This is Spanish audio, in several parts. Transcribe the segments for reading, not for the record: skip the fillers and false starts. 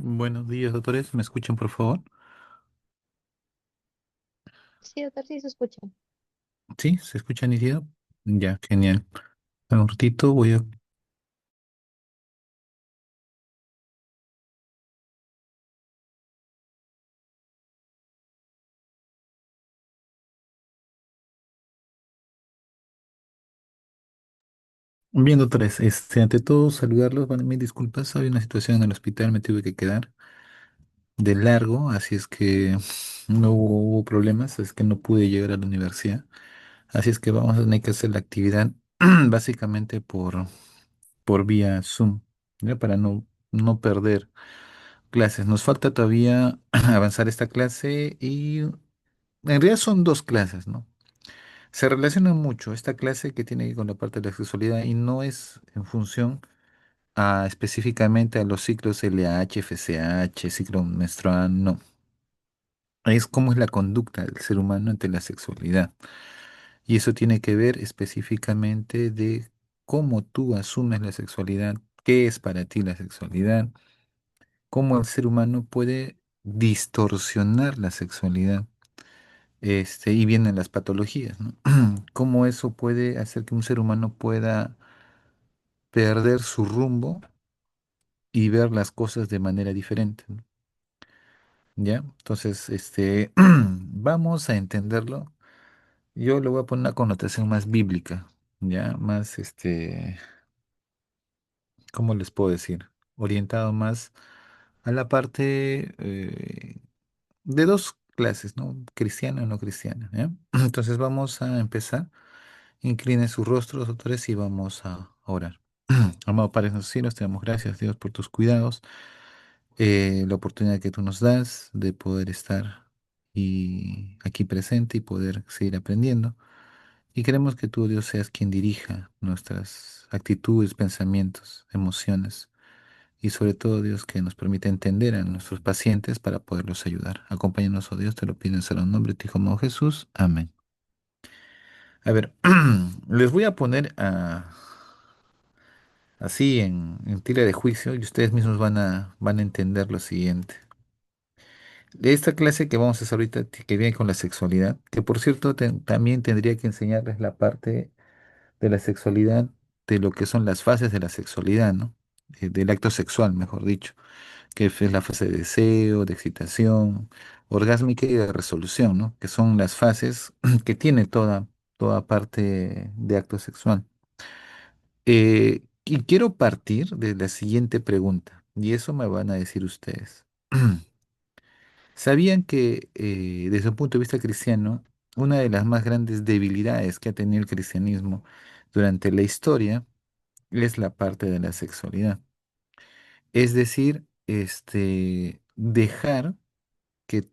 Buenos días, doctores. ¿Me escuchan, por favor? Sí, doctor, sí se escucha. ¿Sí? ¿Se escucha nítido? Ya, genial. Un ratito voy a... Bien, doctores. Ante todo, saludarlos. Van mis disculpas. Había una situación en el hospital, me tuve que quedar de largo, así es que no hubo problemas, es que no pude llegar a la universidad. Así es que vamos a tener que hacer la actividad básicamente por vía Zoom, ¿ya? Para no perder clases. Nos falta todavía avanzar esta clase y en realidad son dos clases, ¿no? Se relaciona mucho esta clase que tiene que ver con la parte de la sexualidad y no es en función a específicamente a los ciclos LH, FSH, ciclo menstrual, no. Es cómo es la conducta del ser humano ante la sexualidad. Y eso tiene que ver específicamente de cómo tú asumes la sexualidad, qué es para ti la sexualidad, cómo el ser humano puede distorsionar la sexualidad. Y vienen las patologías, ¿no? Cómo eso puede hacer que un ser humano pueda perder su rumbo y ver las cosas de manera diferente, ¿no? ¿Ya? Entonces, vamos a entenderlo. Yo le voy a poner una connotación más bíblica, ¿ya? Más, ¿cómo les puedo decir? Orientado más a la parte de dos clases, ¿no? Cristiana o no cristiana, ¿ya? Entonces vamos a empezar. Incline sus rostros, doctores, y vamos a orar. Amado Padre en los cielos, te damos gracias, Dios, por tus cuidados, la oportunidad que tú nos das de poder estar y aquí presente y poder seguir aprendiendo. Y queremos que tú, Dios, seas quien dirija nuestras actitudes, pensamientos, emociones y sobre todo, Dios, que nos permita entender a nuestros pacientes para poderlos ayudar. Acompáñanos, oh Dios, te lo pido en el nombre de tu Hijo, amado Jesús. Amén. A ver, les voy a poner así en tela de juicio y ustedes mismos van a entender lo siguiente. De esta clase que vamos a hacer ahorita, que viene con la sexualidad, que por cierto también tendría que enseñarles la parte de la sexualidad, de lo que son las fases de la sexualidad, ¿no? Del acto sexual, mejor dicho, que es la fase de deseo, de excitación, orgásmica y de resolución, ¿no? Que son las fases que tiene toda parte de acto sexual. Y quiero partir de la siguiente pregunta, y eso me van a decir ustedes. ¿Sabían que desde un punto de vista cristiano, una de las más grandes debilidades que ha tenido el cristianismo durante la historia es la parte de la sexualidad? Es decir, dejar que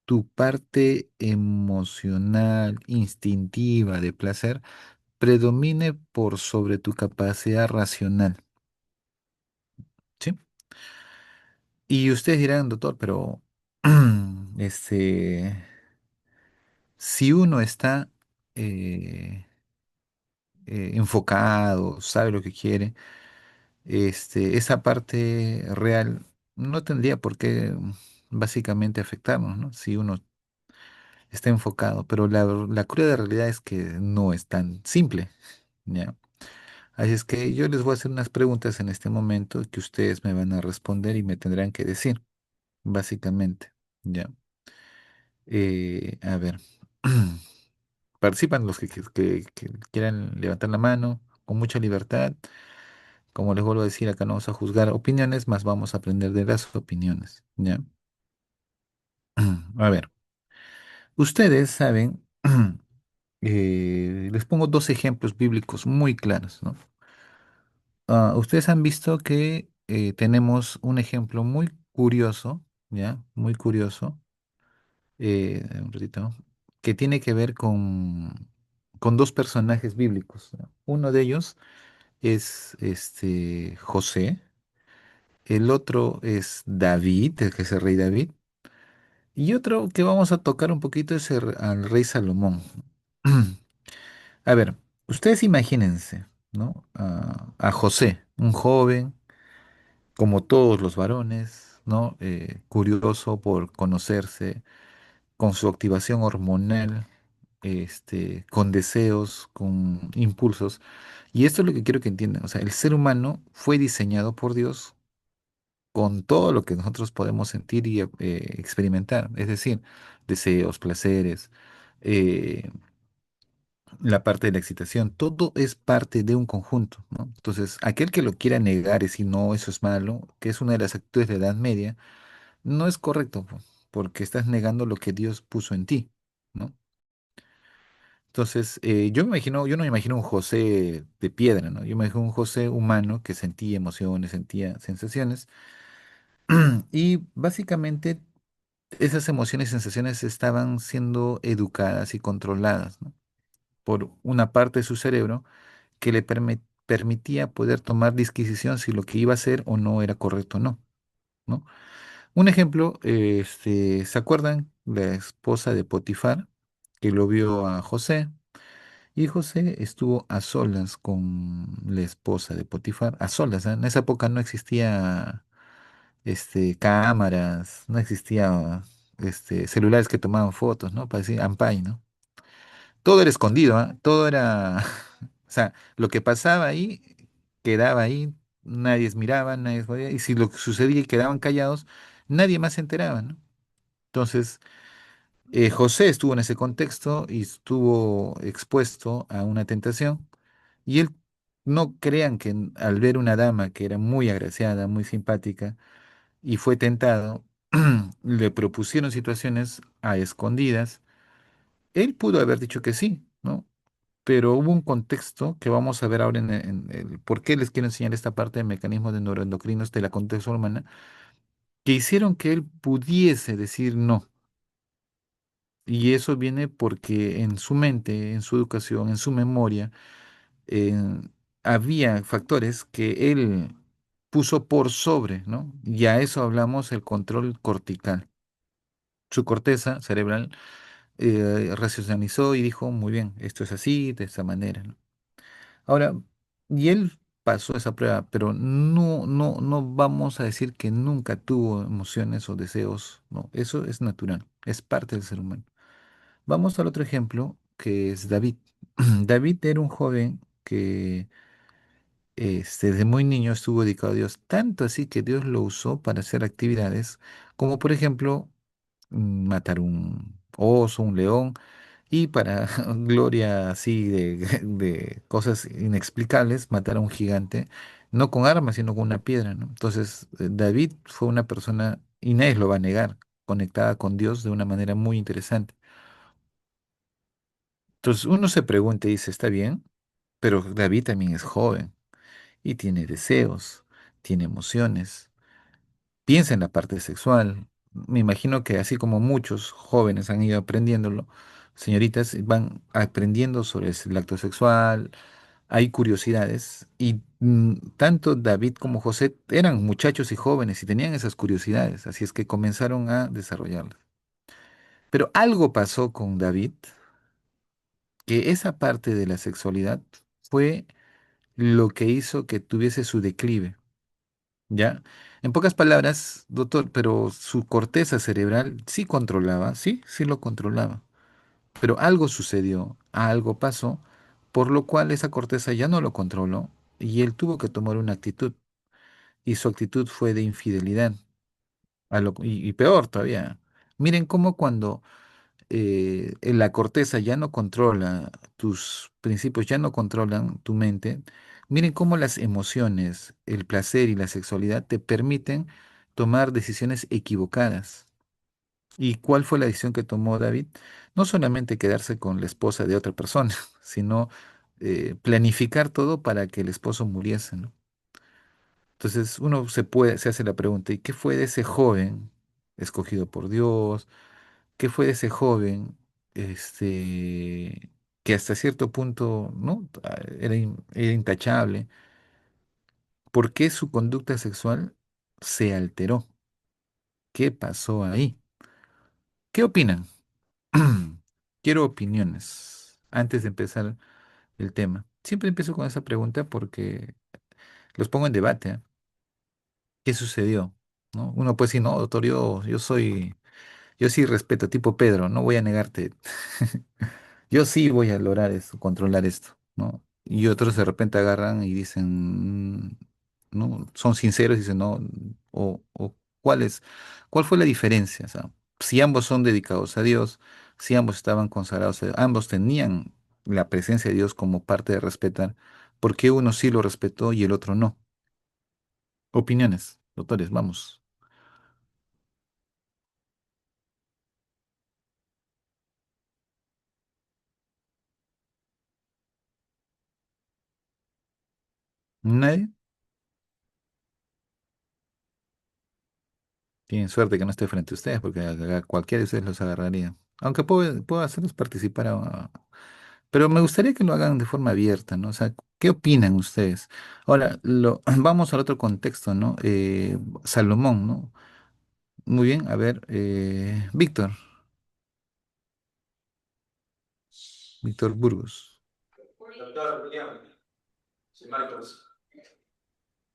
tu parte emocional, instintiva, de placer, predomine por sobre tu capacidad racional. ¿Sí? Y ustedes dirán, doctor, pero este, si uno está eh, enfocado, sabe lo que quiere, esa parte real no tendría por qué básicamente afectarnos, ¿no? Si uno está enfocado, pero la cruda realidad es que no es tan simple, ¿ya? Así es que yo les voy a hacer unas preguntas en este momento que ustedes me van a responder y me tendrán que decir, básicamente, ¿ya? A ver, participan los que quieran levantar la mano con mucha libertad. Como les vuelvo a decir, acá no vamos a juzgar opiniones, más vamos a aprender de las opiniones, ¿ya? A ver, ustedes saben, les pongo dos ejemplos bíblicos muy claros, ¿no? Ustedes han visto que tenemos un ejemplo muy curioso, ¿ya? Muy curioso, un ratito, que tiene que ver con dos personajes bíblicos, ¿no? Uno de ellos es José, el otro es David, el que es el rey David, y otro que vamos a tocar un poquito es al rey Salomón. A ver, ustedes imagínense, ¿no? A José, un joven como todos los varones, ¿no? Curioso por conocerse, con su activación hormonal, con deseos, con impulsos. Y esto es lo que quiero que entiendan. O sea, el ser humano fue diseñado por Dios con todo lo que nosotros podemos sentir y experimentar. Es decir, deseos, placeres, eh, la parte de la excitación, todo es parte de un conjunto, ¿no? Entonces, aquel que lo quiera negar y decir, no, eso es malo, que es una de las actitudes de la Edad Media, no es correcto, porque estás negando lo que Dios puso en ti, ¿no? Entonces, yo no me imagino un José de piedra, ¿no? Yo me imagino un José humano que sentía emociones, sentía sensaciones, y básicamente esas emociones y sensaciones estaban siendo educadas y controladas, ¿no? Por una parte de su cerebro que le permitía poder tomar disquisición si lo que iba a hacer o no era correcto o no, ¿no? Un ejemplo, ¿se acuerdan? La esposa de Potifar, que lo vio a José, y José estuvo a solas con la esposa de Potifar, a solas, ¿ah? En esa época no existía cámaras, no existía celulares que tomaban fotos, ¿no? Parecía Ampay, ¿no? Todo era escondido, ¿ah? Todo era, o sea, lo que pasaba ahí quedaba ahí, nadie miraba, nadie podía, y si lo que sucedía y quedaban callados, nadie más se enteraba, ¿no? Entonces, José estuvo en ese contexto y estuvo expuesto a una tentación, y él, no crean que al ver una dama que era muy agraciada, muy simpática, y fue tentado, le propusieron situaciones a escondidas, él pudo haber dicho que sí, ¿no? Pero hubo un contexto que vamos a ver ahora en el por qué les quiero enseñar esta parte de mecanismos de neuroendocrinos de la contexto humana, que hicieron que él pudiese decir no. Y eso viene porque en su mente, en su educación, en su memoria, eh, había factores que él puso por sobre, ¿no? Y a eso hablamos el control cortical. Su corteza cerebral racionalizó y dijo, muy bien, esto es así, de esta manera, ¿no? Ahora, y él pasó esa prueba, pero no vamos a decir que nunca tuvo emociones o deseos, no, eso es natural, es parte del ser humano. Vamos al otro ejemplo, que es David. David era un joven que desde muy niño estuvo dedicado a Dios, tanto así que Dios lo usó para hacer actividades como, por ejemplo, matar un oso, un león, y para gloria así de cosas inexplicables, matar a un gigante, no con armas, sino con una piedra, ¿no? Entonces, David fue una persona, y nadie lo va a negar, conectada con Dios de una manera muy interesante. Entonces, uno se pregunta y dice, está bien, pero David también es joven y tiene deseos, tiene emociones. Piensa en la parte sexual. Me imagino que así como muchos jóvenes han ido aprendiéndolo, señoritas van aprendiendo sobre el acto sexual, hay curiosidades y tanto David como José eran muchachos y jóvenes y tenían esas curiosidades, así es que comenzaron a desarrollarlas. Pero algo pasó con David, que esa parte de la sexualidad fue lo que hizo que tuviese su declive. ¿Ya? En pocas palabras, doctor, pero su corteza cerebral sí controlaba, sí, sí lo controlaba. Pero algo sucedió, algo pasó, por lo cual esa corteza ya no lo controló y él tuvo que tomar una actitud. Y su actitud fue de infidelidad. Y peor todavía. Miren cómo cuando la corteza ya no controla tus principios, ya no controlan tu mente, miren cómo las emociones, el placer y la sexualidad te permiten tomar decisiones equivocadas. ¿Y cuál fue la decisión que tomó David? No solamente quedarse con la esposa de otra persona, sino planificar todo para que el esposo muriese, ¿no? Entonces uno se hace la pregunta, ¿y qué fue de ese joven escogido por Dios? ¿Qué fue de ese joven, que hasta cierto punto, ¿no? Era intachable? ¿Por qué su conducta sexual se alteró? ¿Qué pasó ahí? ¿Qué opinan? Quiero opiniones antes de empezar el tema. Siempre empiezo con esa pregunta porque los pongo en debate, ¿ah? ¿Qué sucedió? ¿No? Uno puede decir, no, doctor, yo sí respeto, tipo Pedro, no voy a negarte. Yo sí voy a lograr esto, controlar esto, ¿no? Y otros de repente agarran y dicen, ¿no? Son sinceros y dicen, no, ¿cuál fue la diferencia? O sea, si ambos son dedicados a Dios, si ambos estaban consagrados, ambos tenían la presencia de Dios como parte de respetar, ¿por qué uno sí lo respetó y el otro no? Opiniones, doctores, vamos. ¿Nadie? Tienen suerte que no esté frente a ustedes, porque a cualquiera de ustedes los agarraría. Aunque puedo hacerlos participar, pero me gustaría que lo hagan de forma abierta, ¿no? O sea, ¿qué opinan ustedes? Ahora, vamos al otro contexto, ¿no? Salomón, ¿no? Muy bien, a ver, Víctor Burgos. Doctor William, soy Marcos.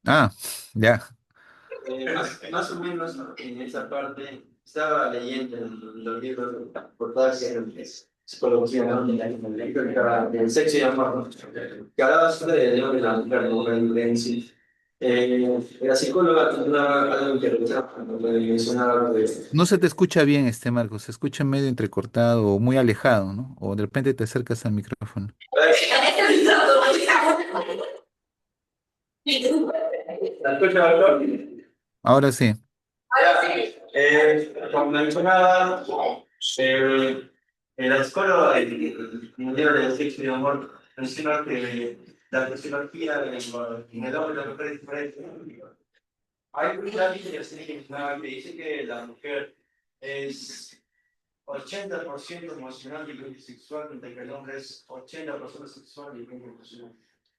Ah, ya. Más o menos en esa parte estaba leyendo en los libros de reportaje de psicología, ¿no? Del sexo y amor, ¿no? Que hablaba sobre el hombre y la mujer, ¿no? La diferencia. La psicóloga tenía algo interesante cuando mencionaba de... No se te escucha bien, Marcos, se escucha medio entrecortado o muy alejado, ¿no? O de repente te acercas al micrófono. ¿La escucha, doctor? Ahora sí. Como mencionaba, eh, el psicólogo el libro de sexo y amor menciona que la fisiología en el hombre y la mujer es diferente. Hay una línea que dice que la mujer es 80% emocional y sexual, mientras que el hombre es 80% sexual y 20% emocional.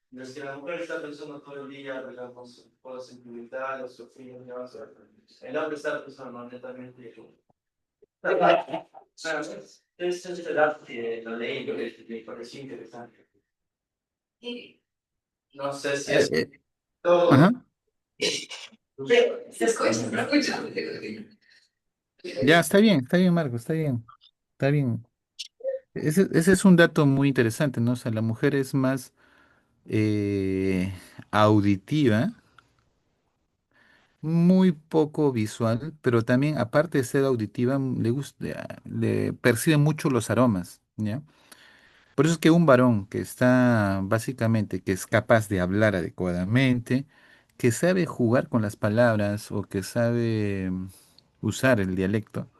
Mientras que la mujer está pensando todo el día, digamos, cosas sentimentales, sufrir, digamos, el hombre está pensando netamente. Es el dato que lo leí, que me pareció interesante. No sé si Eh, es eh, todo. ajá. Se escucha, se escucha. Ya, está bien, Marcos, está bien, está bien. Ese es un dato muy interesante, ¿no? O sea, la mujer es más auditiva, muy poco visual, pero también, aparte de ser auditiva, le gusta, le percibe mucho los aromas, ¿ya? Por eso es que un varón que está básicamente, que es capaz de hablar adecuadamente, que sabe jugar con las palabras o que sabe usar el dialecto,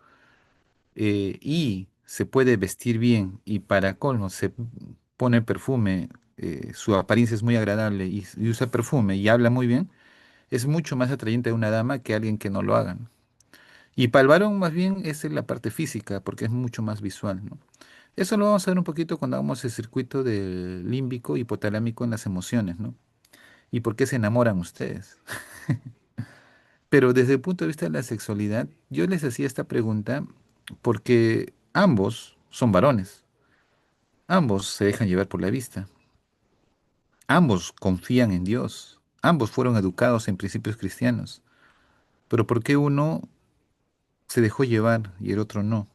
y se puede vestir bien y para colmo se pone perfume, su apariencia es muy agradable y usa perfume y habla muy bien, es mucho más atrayente a una dama que alguien que no lo haga, ¿no? Y para el varón más bien es en la parte física porque es mucho más visual, ¿no? Eso lo vamos a ver un poquito cuando hagamos el circuito del límbico hipotalámico en las emociones, ¿no? Y por qué se enamoran ustedes. Pero desde el punto de vista de la sexualidad, yo les hacía esta pregunta porque ambos son varones. Ambos se dejan llevar por la vista. Ambos confían en Dios. Ambos fueron educados en principios cristianos. Pero ¿por qué uno se dejó llevar y el otro no?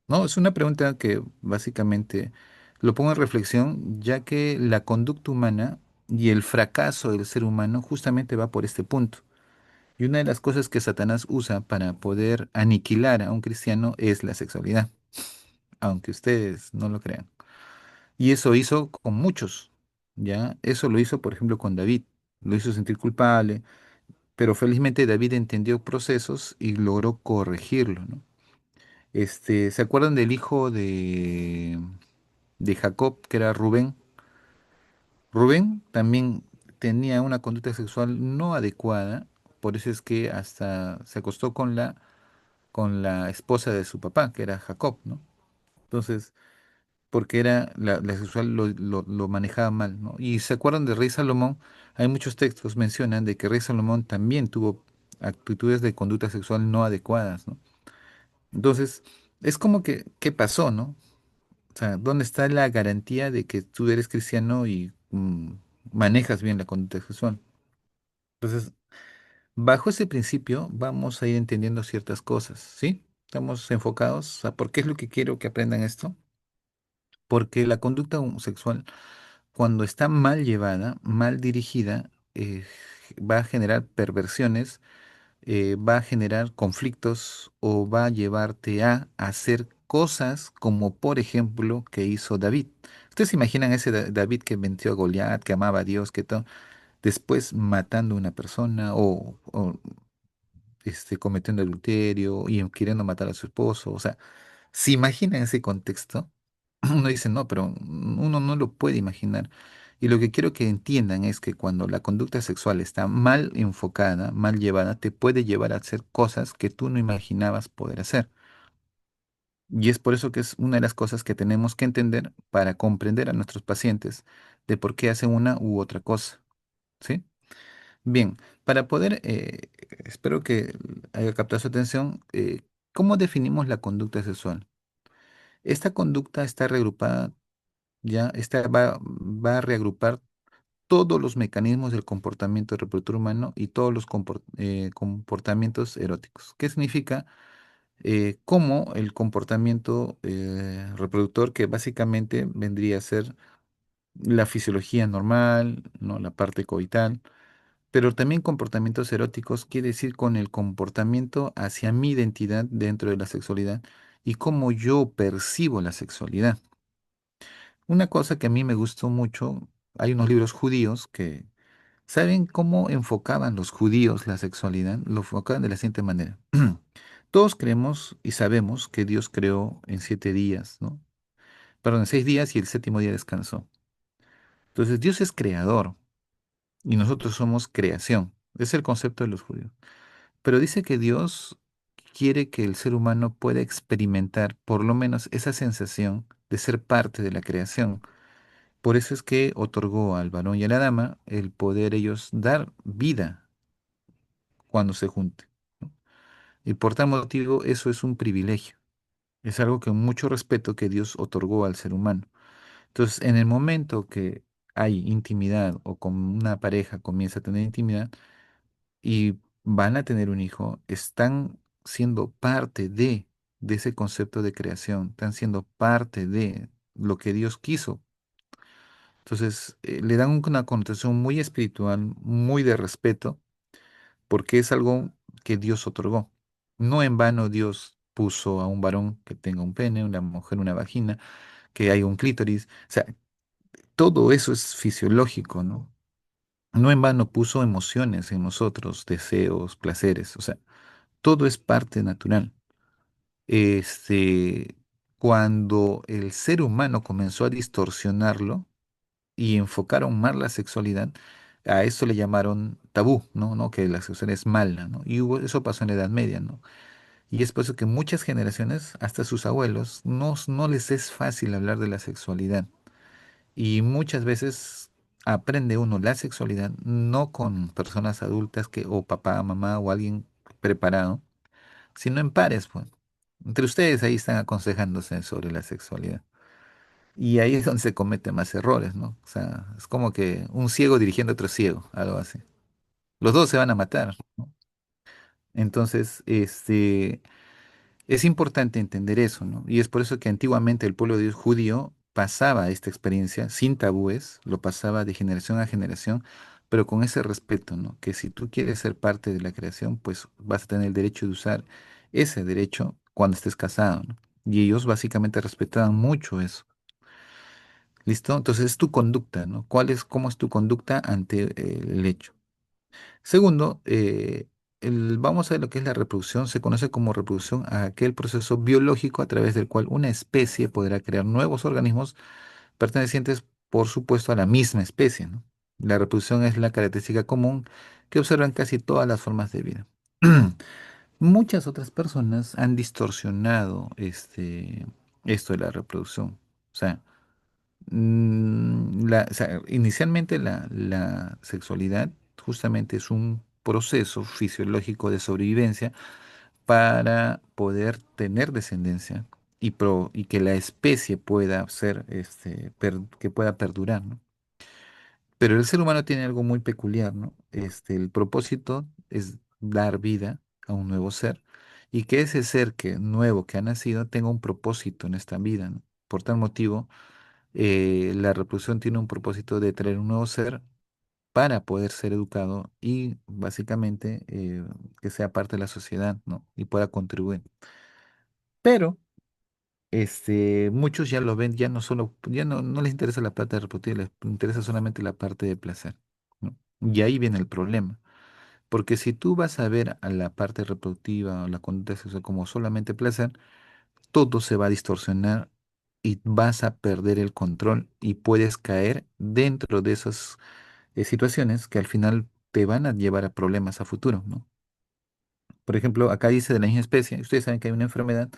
No, es una pregunta que básicamente lo pongo en reflexión, ya que la conducta humana y el fracaso del ser humano justamente va por este punto. Y una de las cosas que Satanás usa para poder aniquilar a un cristiano es la sexualidad, aunque ustedes no lo crean. Y eso hizo con muchos, ¿ya? Eso lo hizo, por ejemplo, con David. Lo hizo sentir culpable, pero felizmente David entendió procesos y logró corregirlo, ¿no? ¿Se acuerdan del hijo de Jacob, que era Rubén? Rubén también tenía una conducta sexual no adecuada, por eso es que hasta se acostó con la esposa de su papá, que era Jacob, ¿no? Entonces, porque era la sexual lo manejaba mal, ¿no? Y se acuerdan de Rey Salomón, hay muchos textos mencionan de que Rey Salomón también tuvo actitudes de conducta sexual no adecuadas, ¿no? Entonces, es como que, ¿qué pasó, no? O sea, ¿dónde está la garantía de que tú eres cristiano y manejas bien la conducta sexual? Entonces, Bajo ese principio vamos a ir entendiendo ciertas cosas, ¿sí? Estamos enfocados a por qué es lo que quiero que aprendan esto. Porque la conducta homosexual, cuando está mal llevada, mal dirigida, va a generar perversiones, va a generar conflictos o va a llevarte a hacer cosas como, por ejemplo, que hizo David. ¿Ustedes se imaginan ese David que venció a Goliat, que amaba a Dios, que todo, después matando a una persona o cometiendo adulterio y queriendo matar a su esposo? O sea, ¿se imaginan ese contexto? Uno dice, no, pero uno no lo puede imaginar. Y lo que quiero que entiendan es que cuando la conducta sexual está mal enfocada, mal llevada, te puede llevar a hacer cosas que tú no imaginabas poder hacer. Y es por eso que es una de las cosas que tenemos que entender para comprender a nuestros pacientes de por qué hacen una u otra cosa. ¿Sí? Bien, para poder, espero que haya captado su atención, ¿cómo definimos la conducta sexual? Esta conducta está reagrupada, ya, esta va a reagrupar todos los mecanismos del comportamiento reproductor humano y todos los comportamientos eróticos. ¿Qué significa? Como el comportamiento reproductor, que básicamente vendría a ser la fisiología normal, ¿no? La parte coital, pero también comportamientos eróticos quiere decir con el comportamiento hacia mi identidad dentro de la sexualidad y cómo yo percibo la sexualidad. Una cosa que a mí me gustó mucho, hay unos libros judíos que, ¿saben cómo enfocaban los judíos la sexualidad? Lo enfocaban de la siguiente manera. Todos creemos y sabemos que Dios creó en 7 días, ¿no? Perdón, en 6 días y el séptimo día descansó. Entonces Dios es creador y nosotros somos creación. Es el concepto de los judíos. Pero dice que Dios quiere que el ser humano pueda experimentar por lo menos esa sensación de ser parte de la creación. Por eso es que otorgó al varón y a la dama el poder ellos dar vida cuando se junten, ¿no? Y por tal motivo eso es un privilegio. Es algo que mucho respeto que Dios otorgó al ser humano. Entonces, en el momento que hay intimidad o con una pareja comienza a tener intimidad y van a tener un hijo, están siendo parte de ese concepto de creación, están siendo parte de lo que Dios quiso. Entonces, le dan una connotación muy espiritual, muy de respeto, porque es algo que Dios otorgó. No en vano Dios puso a un varón que tenga un pene, una mujer una vagina, que haya un clítoris. O sea, todo eso es fisiológico, ¿no? No en vano puso emociones en nosotros, deseos, placeres. O sea, todo es parte natural. Este, cuando el ser humano comenzó a distorsionarlo, y enfocaron más la sexualidad, a eso le llamaron tabú, ¿no? ¿No? Que la sexualidad es mala, ¿no? Y eso pasó en la Edad Media, ¿no? Y es por eso que muchas generaciones, hasta sus abuelos, no les es fácil hablar de la sexualidad. Y muchas veces aprende uno la sexualidad no con personas adultas o papá, mamá o alguien preparado, sino en pares, pues. Entre ustedes ahí están aconsejándose sobre la sexualidad. Y ahí es donde se cometen más errores, ¿no? O sea, es como que un ciego dirigiendo a otro ciego, algo así. Los dos se van a matar, ¿no? Entonces, es importante entender eso, ¿no? Y es por eso que antiguamente el pueblo de Dios judío pasaba esta experiencia sin tabúes, lo pasaba de generación a generación, pero con ese respeto, ¿no? Que si tú quieres ser parte de la creación, pues vas a tener el derecho de usar ese derecho cuando estés casado, ¿no? Y ellos básicamente respetaban mucho eso. ¿Listo? Entonces es tu conducta, ¿no? ¿Cómo es tu conducta ante el hecho? Segundo, vamos a ver lo que es la reproducción. Se conoce como reproducción a aquel proceso biológico a través del cual una especie podrá crear nuevos organismos pertenecientes, por supuesto, a la misma especie, ¿no? La reproducción es la característica común que observan casi todas las formas de vida. Muchas otras personas han distorsionado esto de la reproducción. O sea, o sea, inicialmente la sexualidad justamente es un proceso fisiológico de sobrevivencia para poder tener descendencia y que la especie pueda ser, que pueda perdurar, ¿no? Pero el ser humano tiene algo muy peculiar, ¿no? El propósito es dar vida a un nuevo ser y que ese ser nuevo que ha nacido tenga un propósito en esta vida, ¿no? Por tal motivo, la reproducción tiene un propósito de traer un nuevo ser para poder ser educado y básicamente que sea parte de la sociedad, ¿no? Y pueda contribuir. Pero muchos ya lo ven, ya no solo, ya no les interesa la parte reproductiva, les interesa solamente la parte de placer, ¿no? Y ahí viene el problema. Porque si tú vas a ver a la parte reproductiva o la conducta sexual como solamente placer, todo se va a distorsionar y vas a perder el control y puedes caer dentro de esas situaciones que al final te van a llevar a problemas a futuro, ¿no? Por ejemplo, acá dice de la misma especie, ustedes saben que hay una enfermedad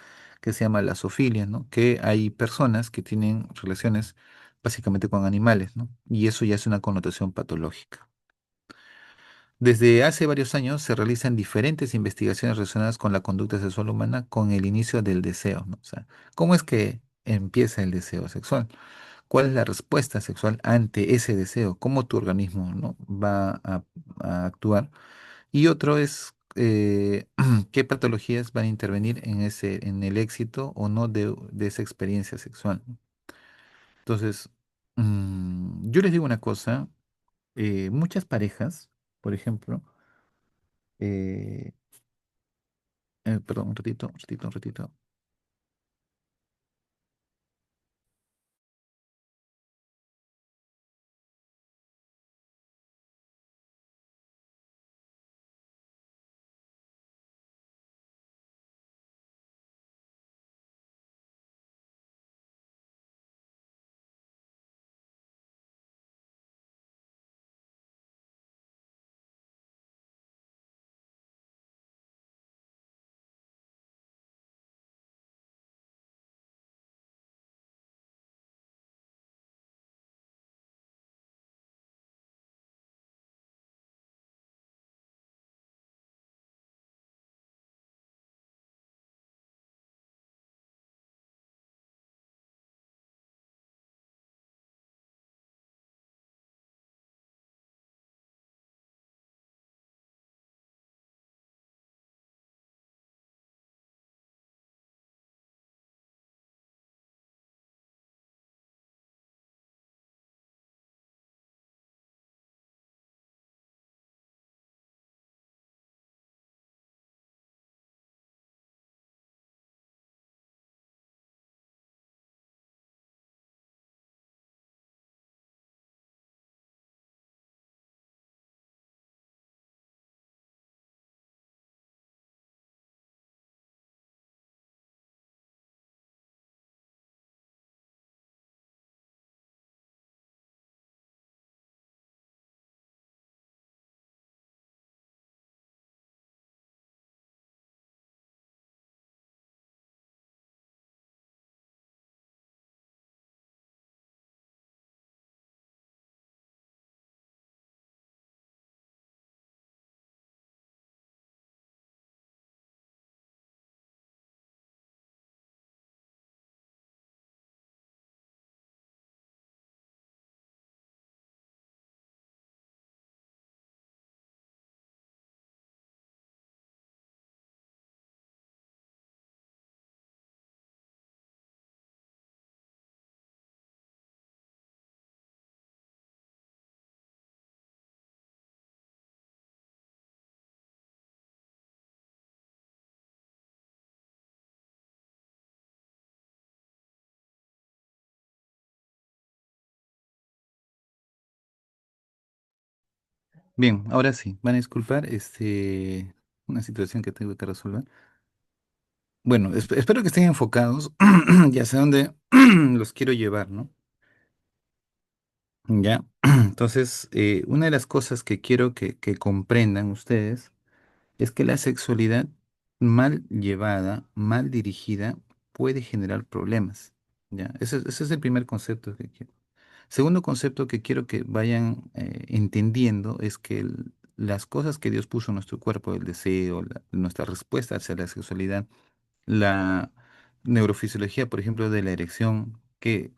que se llama la zoofilia, ¿no? Que hay personas que tienen relaciones básicamente con animales, ¿no? Y eso ya es una connotación patológica. Desde hace varios años se realizan diferentes investigaciones relacionadas con la conducta sexual humana con el inicio del deseo, ¿no? O sea, ¿cómo es que empieza el deseo sexual? ¿Cuál es la respuesta sexual ante ese deseo? ¿Cómo tu organismo, ¿no? va a actuar? Y otro es qué patologías van a intervenir en el éxito o no de esa experiencia sexual, ¿no? Entonces, yo les digo una cosa, muchas parejas, por ejemplo, eh, perdón, un ratito, un ratito, un ratito. Bien, ahora sí, van a disculpar una situación que tengo que resolver. Bueno, espero que estén enfocados, ya sé dónde los quiero llevar, ¿no? Ya, entonces, una de las cosas que quiero que comprendan ustedes es que la sexualidad mal llevada, mal dirigida, puede generar problemas. ¿Ya? Ese es el primer concepto que quiero. Segundo concepto que quiero que vayan entendiendo es que las cosas que Dios puso en nuestro cuerpo, el deseo, nuestra respuesta hacia la sexualidad, la neurofisiología, por ejemplo, de la erección,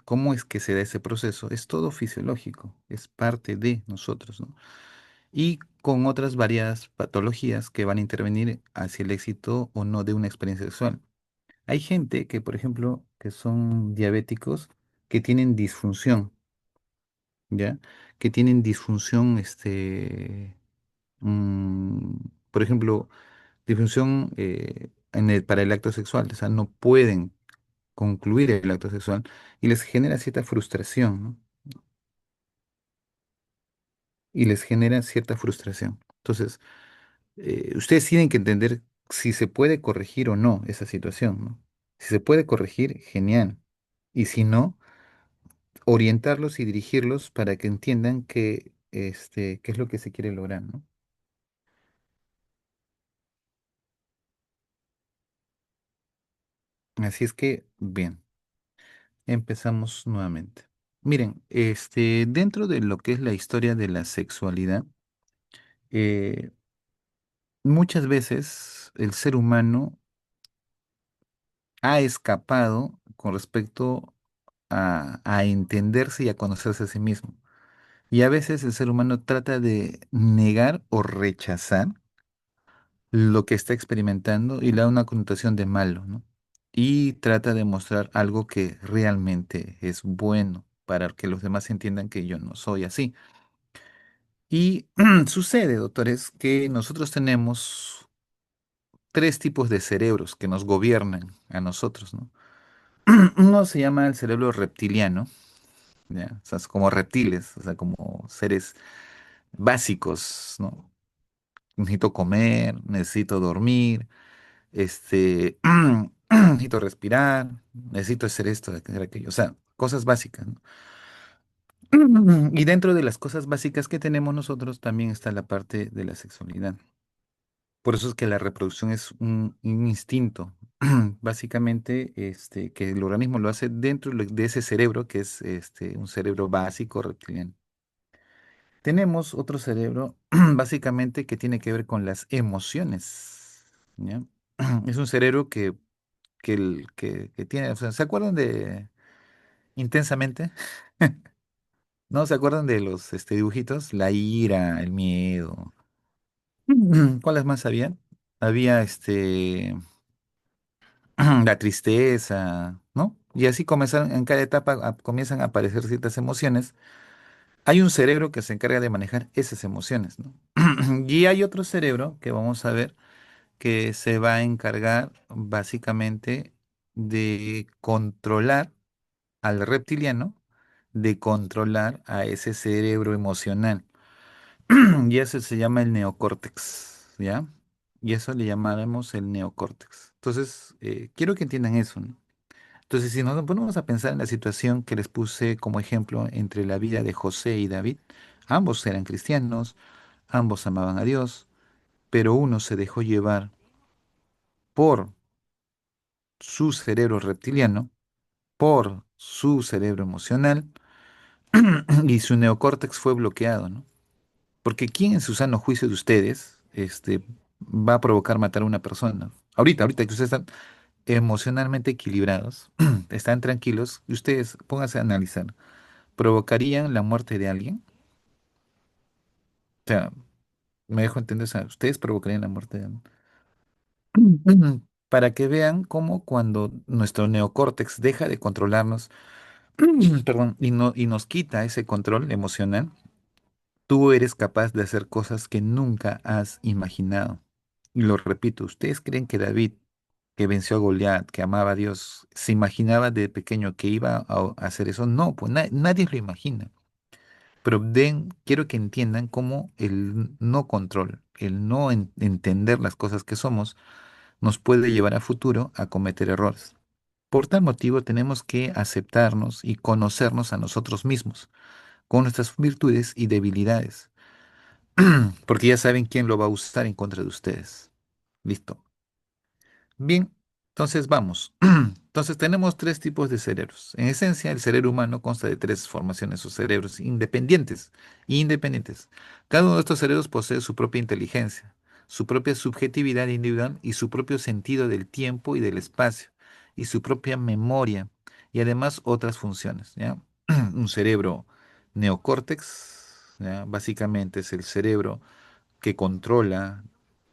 cómo es que se da ese proceso, es todo fisiológico, es parte de nosotros, ¿no? Y con otras variadas patologías que van a intervenir hacia el éxito o no de una experiencia sexual. Hay gente que, por ejemplo, que son diabéticos, que tienen disfunción, ¿ya? Que tienen disfunción, mm, por ejemplo, disfunción para el acto sexual, o sea, no pueden concluir el acto sexual y les genera cierta frustración, ¿no? Y les genera cierta frustración. Entonces, ustedes tienen que entender si se puede corregir o no esa situación, ¿no? Si se puede corregir, genial. Y si no, orientarlos y dirigirlos para que entiendan qué es lo que se quiere lograr, ¿no? Así es que, bien, empezamos nuevamente. Miren, dentro de lo que es la historia de la sexualidad, eh, muchas veces el ser humano ha escapado con respecto a entenderse y a conocerse a sí mismo. Y a veces el ser humano trata de negar o rechazar lo que está experimentando y le da una connotación de malo, ¿no? Y trata de mostrar algo que realmente es bueno para que los demás entiendan que yo no soy así. Y sucede, doctores, que nosotros tenemos tres tipos de cerebros que nos gobiernan a nosotros, ¿no? Uno se llama el cerebro reptiliano, ¿ya? O sea, es como reptiles, o sea, como seres básicos, ¿no? Necesito comer, necesito dormir, necesito respirar, necesito hacer esto, hacer aquello, o sea, cosas básicas, ¿no? Y dentro de las cosas básicas que tenemos nosotros también está la parte de la sexualidad. Por eso es que la reproducción es un instinto, básicamente, que el organismo lo hace dentro de ese cerebro, que es un cerebro básico reptiliano. Tenemos otro cerebro, básicamente, que tiene que ver con las emociones, ¿ya? Es un cerebro que tiene, o sea, ¿se acuerdan de Intensamente? ¿No? ¿Se acuerdan de los dibujitos? La ira, el miedo. ¿Cuáles más había? Había la tristeza, ¿no? Y así comenzaron, en cada etapa comienzan a aparecer ciertas emociones. Hay un cerebro que se encarga de manejar esas emociones, ¿no? Y hay otro cerebro que vamos a ver que se va a encargar básicamente de controlar al reptiliano, de controlar a ese cerebro emocional. Y eso se llama el neocórtex, ¿ya? Y eso le llamaremos el neocórtex. Entonces, quiero que entiendan eso, ¿no? Entonces, si nos ponemos a pensar en la situación que les puse como ejemplo entre la vida de José y David, ambos eran cristianos, ambos amaban a Dios, pero uno se dejó llevar por su cerebro reptiliano, por su cerebro emocional, y su neocórtex fue bloqueado, ¿no? Porque ¿quién en su sano juicio de ustedes, va a provocar matar a una persona? Ahorita que ustedes están emocionalmente equilibrados, están tranquilos, y ustedes pónganse a analizar, ¿provocarían la muerte de alguien? O sea, me dejo entender, o sea, ¿ustedes provocarían la muerte de alguien? Para que vean cómo cuando nuestro neocórtex deja de controlarnos, perdón, y nos quita ese control emocional, tú eres capaz de hacer cosas que nunca has imaginado. Y lo repito, ¿ustedes creen que David, que venció a Goliat, que amaba a Dios, se imaginaba de pequeño que iba a hacer eso? No, pues nadie lo imagina. Pero quiero que entiendan cómo el no control, el no entender las cosas que somos, nos puede llevar a futuro a cometer errores. Por tal motivo, tenemos que aceptarnos y conocernos a nosotros mismos, con nuestras virtudes y debilidades, porque ya saben quién lo va a usar en contra de ustedes. Listo. Bien, entonces vamos. Entonces tenemos tres tipos de cerebros. En esencia, el cerebro humano consta de tres formaciones o cerebros independientes. Independientes. Cada uno de estos cerebros posee su propia inteligencia, su propia subjetividad individual y su propio sentido del tiempo y del espacio, y su propia memoria, y además otras funciones, ¿ya? Un cerebro neocórtex, ¿ya? Básicamente es el cerebro que controla,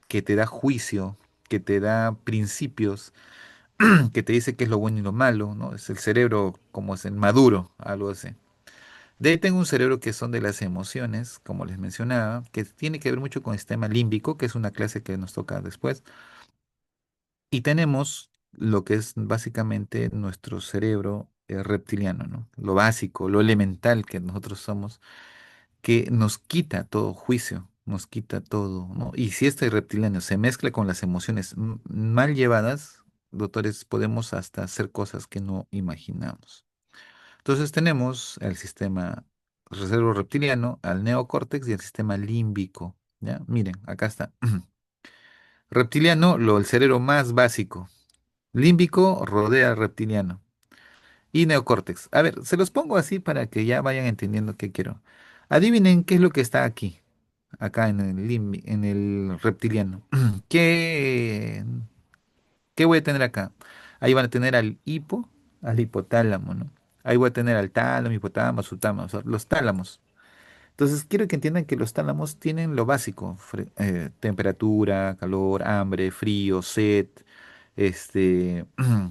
que te da juicio, que te da principios, que te dice qué es lo bueno y lo malo, ¿no? Es el cerebro como es el maduro, algo así. De ahí tengo un cerebro que son de las emociones, como les mencionaba, que tiene que ver mucho con el sistema límbico, que es una clase que nos toca después. Y tenemos lo que es básicamente nuestro cerebro reptiliano, ¿no? Lo básico, lo elemental que nosotros somos, que nos quita todo juicio, nos quita todo, ¿no? Y si este reptiliano se mezcla con las emociones mal llevadas, doctores, podemos hasta hacer cosas que no imaginamos. Entonces tenemos el sistema cerebro reptiliano, al neocórtex y el sistema límbico, ¿ya? Miren, acá está. Reptiliano, el cerebro más básico. Límbico rodea al reptiliano. Y neocórtex. A ver, se los pongo así para que ya vayan entendiendo qué quiero. Adivinen qué es lo que está aquí, acá en el, en el reptiliano. ¿Qué, qué voy a tener acá? Ahí van a tener al hipo, al hipotálamo, ¿no? Ahí voy a tener al tálamo, hipotálamo, subtálamo, o sea, los tálamos. Entonces, quiero que entiendan que los tálamos tienen lo básico, temperatura, calor, hambre, frío, sed,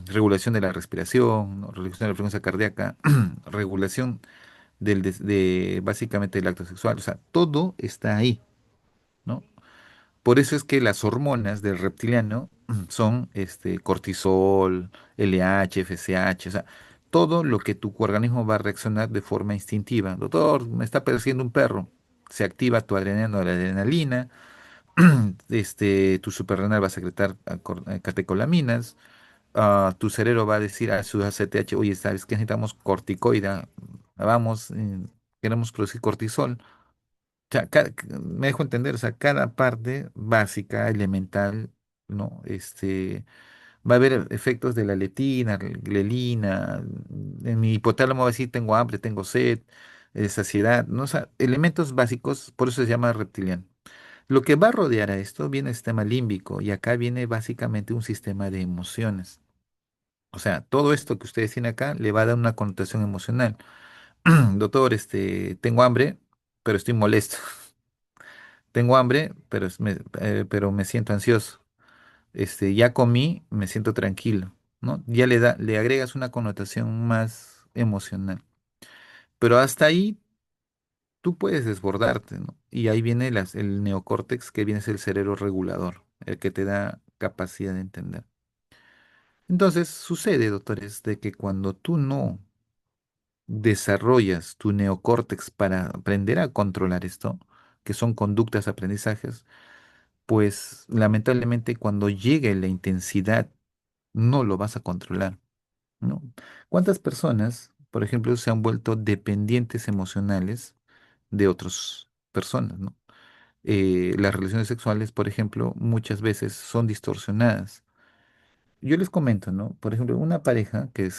regulación de la respiración, ¿no? Regulación de la frecuencia cardíaca, regulación básicamente del acto sexual, o sea, todo está ahí, ¿no? Por eso es que las hormonas del reptiliano son cortisol, LH, FSH, o sea, todo lo que tu organismo va a reaccionar de forma instintiva. Doctor, me está persiguiendo un perro. Se activa tu adrenalina, la adrenalina, tu suprarrenal va a secretar catecolaminas, tu cerebro va a decir a su ACTH, oye, ¿sabes qué? Necesitamos corticoida, vamos, queremos producir cortisol. O sea, me dejo entender, o sea, cada parte básica, elemental, ¿no? Va a haber efectos de la letina, grelina, en mi hipotálamo va a decir tengo hambre, tengo sed, saciedad, ¿no? O sea, elementos básicos, por eso se llama reptiliano. Lo que va a rodear a esto viene el sistema límbico y acá viene básicamente un sistema de emociones. O sea, todo esto que ustedes tienen acá le va a dar una connotación emocional. Doctor, tengo hambre, pero estoy molesto. Tengo hambre, pero me siento ansioso. Ya comí, me siento tranquilo, ¿no? Ya le agregas una connotación más emocional. Pero hasta ahí tú puedes desbordarte, ¿no? Y ahí viene el neocórtex, que viene a ser el cerebro regulador, el que te da capacidad de entender. Entonces, sucede, doctores, de que cuando tú no desarrollas tu neocórtex para aprender a controlar esto, que son conductas, aprendizajes, pues lamentablemente cuando llegue la intensidad no lo vas a controlar, ¿no? ¿Cuántas personas, por ejemplo, se han vuelto dependientes emocionales de otras personas, ¿no? Las relaciones sexuales, por ejemplo, muchas veces son distorsionadas. Yo les comento, ¿no? Por ejemplo, una pareja que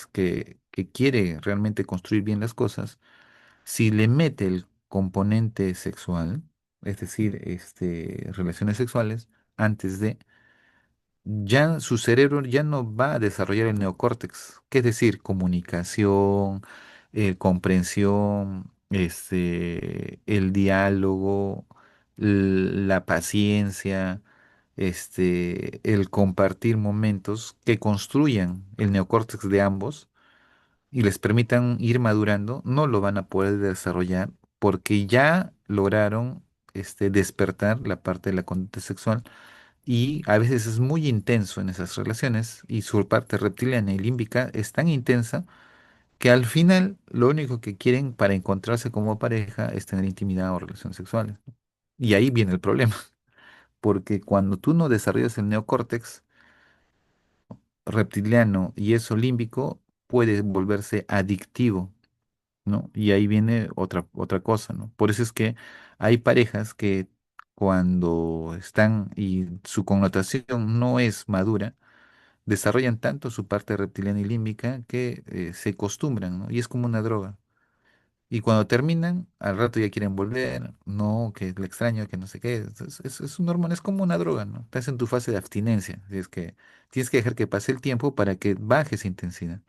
quiere realmente construir bien las cosas, si le mete el componente sexual, es decir, relaciones sexuales, antes de, ya su cerebro ya no va a desarrollar el neocórtex, que es decir, comunicación, comprensión, el diálogo, la paciencia, el compartir momentos que construyan el neocórtex de ambos y les permitan ir madurando, no lo van a poder desarrollar porque ya lograron despertar la parte de la conducta sexual y a veces es muy intenso en esas relaciones y su parte reptiliana y límbica es tan intensa que al final lo único que quieren para encontrarse como pareja es tener intimidad o relaciones sexuales. Y ahí viene el problema, porque cuando tú no desarrollas el neocórtex reptiliano y eso límbico, puede volverse adictivo, ¿no? Y ahí viene otra cosa, ¿no? Por eso es que hay parejas que cuando están y su connotación no es madura, desarrollan tanto su parte reptiliana y límbica que se acostumbran, ¿no? Y es como una droga. Y cuando terminan, al rato ya quieren volver, no, que le extraño, que no sé qué. Es un hormona, es como una droga, ¿no? Estás en tu fase de abstinencia. Es que tienes que dejar que pase el tiempo para que baje esa intensidad.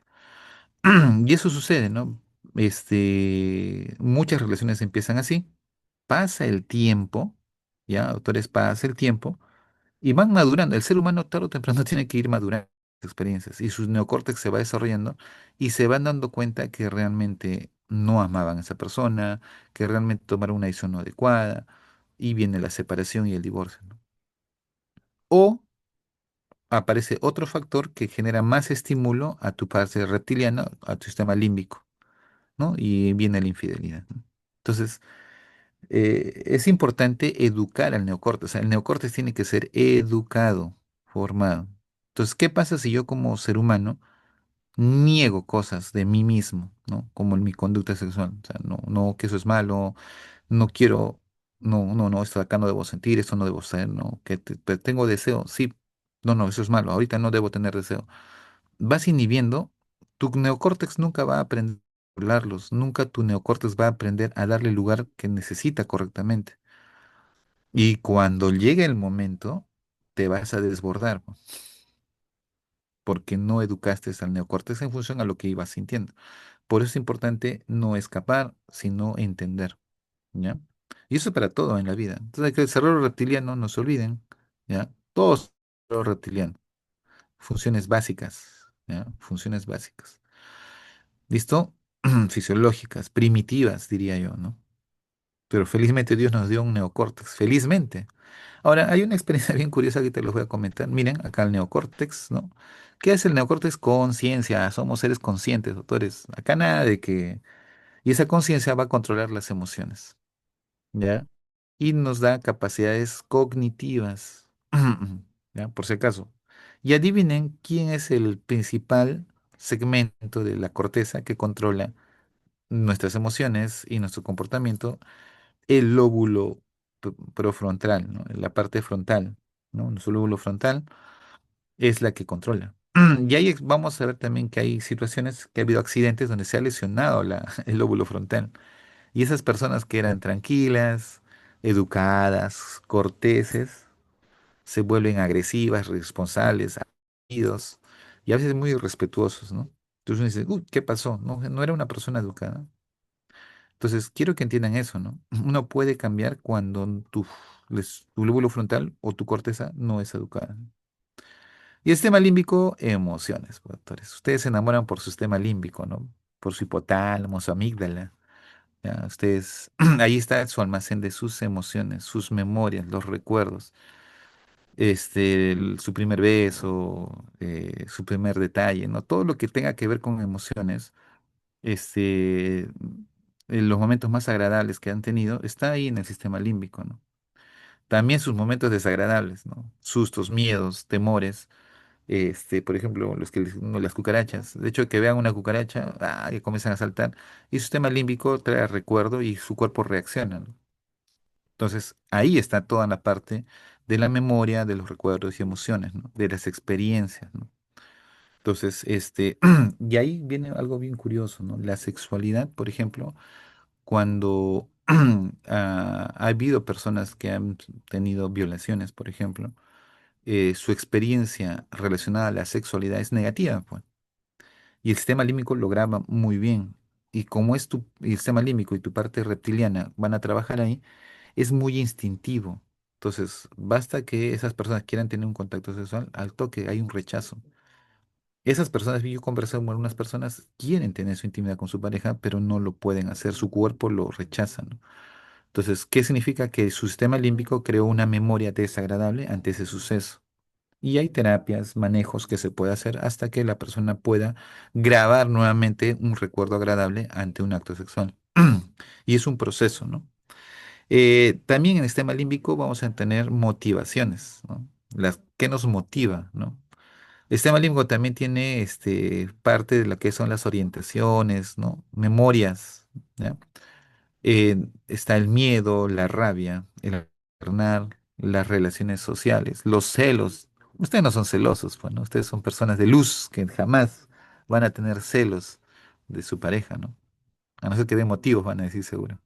Y eso sucede, ¿no? Muchas relaciones empiezan así, pasa el tiempo ¿ya? Autores pasa el tiempo y van madurando. El ser humano tarde o temprano tiene que ir madurando sus experiencias y su neocórtex se va desarrollando y se van dando cuenta que realmente no amaban a esa persona, que realmente tomaron una decisión no adecuada y viene la separación y el divorcio, ¿no? O aparece otro factor que genera más estímulo a tu parte reptiliana, a tu sistema límbico, ¿no? Y viene la infidelidad, ¿no? Entonces, es importante educar al neocórtex. O sea, el neocórtex tiene que ser educado, formado. Entonces, ¿qué pasa si yo como ser humano niego cosas de mí mismo, ¿no? Como en mi conducta sexual. O sea, no, no, que eso es malo, no quiero, no, esto acá no debo sentir, esto no debo ser, no, tengo deseo, sí, no, eso es malo, ahorita no debo tener deseo. Vas inhibiendo, tu neocórtex nunca va a aprender a controlarlos, nunca tu neocórtex va a aprender a darle el lugar que necesita correctamente. Y cuando llegue el momento, te vas a desbordar, ¿no? Porque no educaste al neocórtex en función a lo que ibas sintiendo. Por eso es importante no escapar, sino entender, ¿ya? Y eso para todo en la vida. Entonces, hay que el cerebro reptiliano, no se olviden, ¿ya? Todos cerebro reptiliano. Funciones básicas, ¿ya? Funciones básicas. ¿Listo? Fisiológicas, primitivas, diría yo, ¿no? Pero felizmente Dios nos dio un neocórtex, felizmente. Ahora, hay una experiencia bien curiosa que te los voy a comentar. Miren, acá el neocórtex, ¿no? ¿Qué es el neocórtex? Conciencia, somos seres conscientes, doctores. Acá nada de que... Y esa conciencia va a controlar las emociones, ¿ya? Y nos da capacidades cognitivas, ¿ya? Por si acaso. Y adivinen quién es el principal segmento de la corteza que controla nuestras emociones y nuestro comportamiento, el lóbulo profrontal, ¿no? La parte frontal, ¿no? Nuestro lóbulo frontal es la que controla. Y ahí vamos a ver también que hay situaciones que ha habido accidentes donde se ha lesionado el lóbulo frontal. Y esas personas que eran tranquilas, educadas, corteses, se vuelven agresivas, responsables, agresivos y a veces muy irrespetuosos, ¿no? Entonces uno dice, uy, ¿qué pasó? No, no era una persona educada. Entonces, quiero que entiendan eso, ¿no? Uno puede cambiar cuando tu lóbulo frontal o tu corteza no es educada. Y el sistema límbico, emociones, pues, doctores. Ustedes se enamoran por su sistema límbico, ¿no? Por su hipotálamo, su amígdala. ¿Ya? Ustedes, ahí está su almacén de sus emociones, sus memorias, los recuerdos. Su primer beso, su primer detalle, ¿no? Todo lo que tenga que ver con emociones, en los momentos más agradables que han tenido, está ahí en el sistema límbico, ¿no? También sus momentos desagradables, ¿no? Sustos, miedos, temores, por ejemplo, no, las cucarachas. De hecho, que vean una cucaracha, que comienzan a saltar, y su sistema límbico trae recuerdo y su cuerpo reacciona, ¿no? Entonces, ahí está toda la parte de la memoria, de los recuerdos y emociones, ¿no? De las experiencias, ¿no? Entonces, y ahí viene algo bien curioso, ¿no? La sexualidad, por ejemplo, cuando ha habido personas que han tenido violaciones, por ejemplo, su experiencia relacionada a la sexualidad es negativa, pues. Y el sistema límbico lo graba muy bien. Y como el sistema límbico y tu parte reptiliana van a trabajar ahí, es muy instintivo. Entonces, basta que esas personas quieran tener un contacto sexual, al toque hay un rechazo. Esas personas, yo he conversado con algunas personas, quieren tener su intimidad con su pareja, pero no lo pueden hacer, su cuerpo lo rechaza, ¿no? Entonces, ¿qué significa? Que su sistema límbico creó una memoria desagradable ante ese suceso. Y hay terapias, manejos que se puede hacer hasta que la persona pueda grabar nuevamente un recuerdo agradable ante un acto sexual. Y es un proceso, ¿no? También en el sistema límbico vamos a tener motivaciones, ¿no? ¿Qué nos motiva, ¿no? El sistema límbico también tiene parte de lo que son las orientaciones, ¿no? Memorias, ¿ya? Está el miedo, la rabia, el alternar, las relaciones sociales, los celos. Ustedes no son celosos, pues, ¿no? Ustedes son personas de luz que jamás van a tener celos de su pareja, ¿no? A no ser que de motivos, van a decir seguro.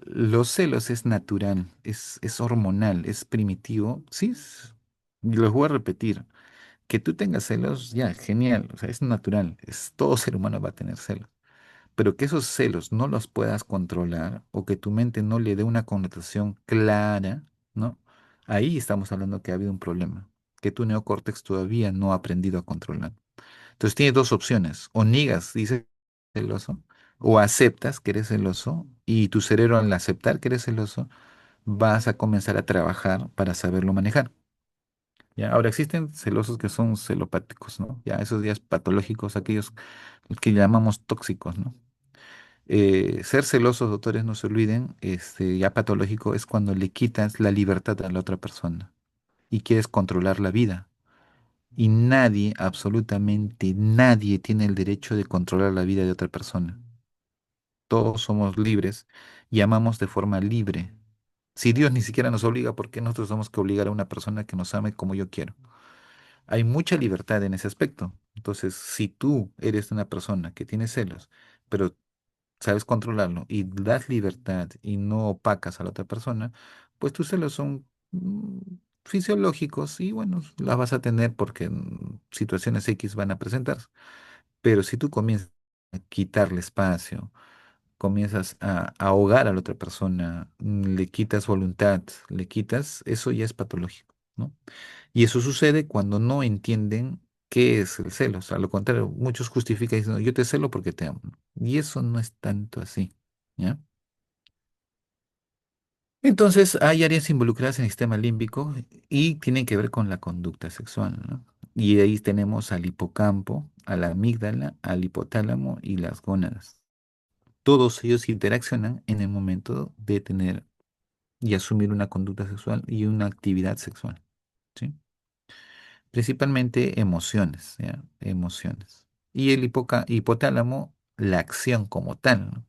Los celos es natural, es hormonal, es primitivo. Sí, y los voy a repetir. Que tú tengas celos, ya, genial, o sea, es natural, todo ser humano va a tener celos. Pero que esos celos no los puedas controlar o que tu mente no le dé una connotación clara, ¿no? Ahí estamos hablando que ha habido un problema, que tu neocórtex todavía no ha aprendido a controlar. Entonces tienes dos opciones, o niegas, dices celoso, o aceptas que eres celoso y tu cerebro al aceptar que eres celoso vas a comenzar a trabajar para saberlo manejar. ¿Ya? Ahora existen celosos que son celopáticos, ¿no? Ya esos días patológicos, aquellos que llamamos tóxicos, ¿no? Ser celosos, doctores, no se olviden, ya patológico es cuando le quitas la libertad a la otra persona y quieres controlar la vida. Y nadie, absolutamente nadie, tiene el derecho de controlar la vida de otra persona. Todos somos libres y amamos de forma libre. Si Dios ni siquiera nos obliga, ¿por qué nosotros tenemos que obligar a una persona que nos ame como yo quiero? Hay mucha libertad en ese aspecto. Entonces, si tú eres una persona que tiene celos, pero sabes controlarlo y das libertad y no opacas a la otra persona, pues tus celos son fisiológicos y bueno, las vas a tener porque situaciones X van a presentarse. Pero si tú comienzas a quitarle espacio, comienzas a ahogar a la otra persona, le quitas voluntad, le quitas, eso ya es patológico, ¿no? Y eso sucede cuando no entienden qué es el celo. O sea, lo contrario, muchos justifican diciendo, yo te celo porque te amo. Y eso no es tanto así, ¿ya? Entonces, hay áreas involucradas en el sistema límbico y tienen que ver con la conducta sexual, ¿no? Y ahí tenemos al hipocampo, a la amígdala, al hipotálamo y las gónadas. Todos ellos interaccionan en el momento de tener y asumir una conducta sexual y una actividad sexual, ¿sí? Principalmente emociones, ¿ya? Emociones. Y el hipotálamo, la acción como tal, ¿no?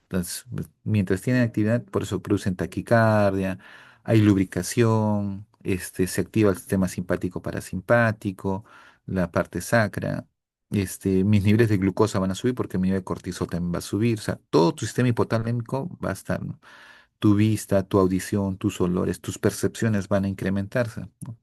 Entonces, pues, mientras tienen actividad, por eso producen taquicardia, hay lubricación, se activa el sistema simpático parasimpático, la parte sacra, mis niveles de glucosa van a subir porque mi nivel de cortisol también va a subir, o sea, todo tu sistema hipotalámico va a estar, ¿no? Tu vista, tu audición, tus olores, tus percepciones van a incrementarse, ¿no?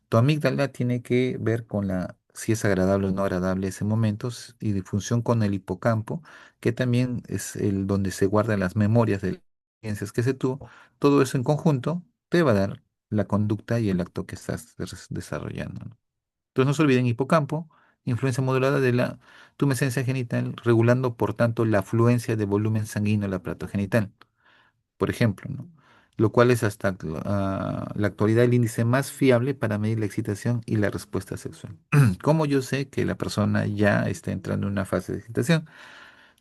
Tu amígdala tiene que ver con si es agradable o no agradable ese momento y de función con el hipocampo, que también es el donde se guardan las memorias de las experiencias que se tuvo. Todo eso en conjunto te va a dar la conducta y el acto que estás desarrollando, ¿no? Entonces no se olviden hipocampo, influencia modulada de la tumescencia genital, regulando por tanto la afluencia de volumen sanguíneo al aparato genital, por ejemplo, ¿no? Lo cual es hasta la actualidad el índice más fiable para medir la excitación y la respuesta sexual. ¿Cómo yo sé que la persona ya está entrando en una fase de excitación?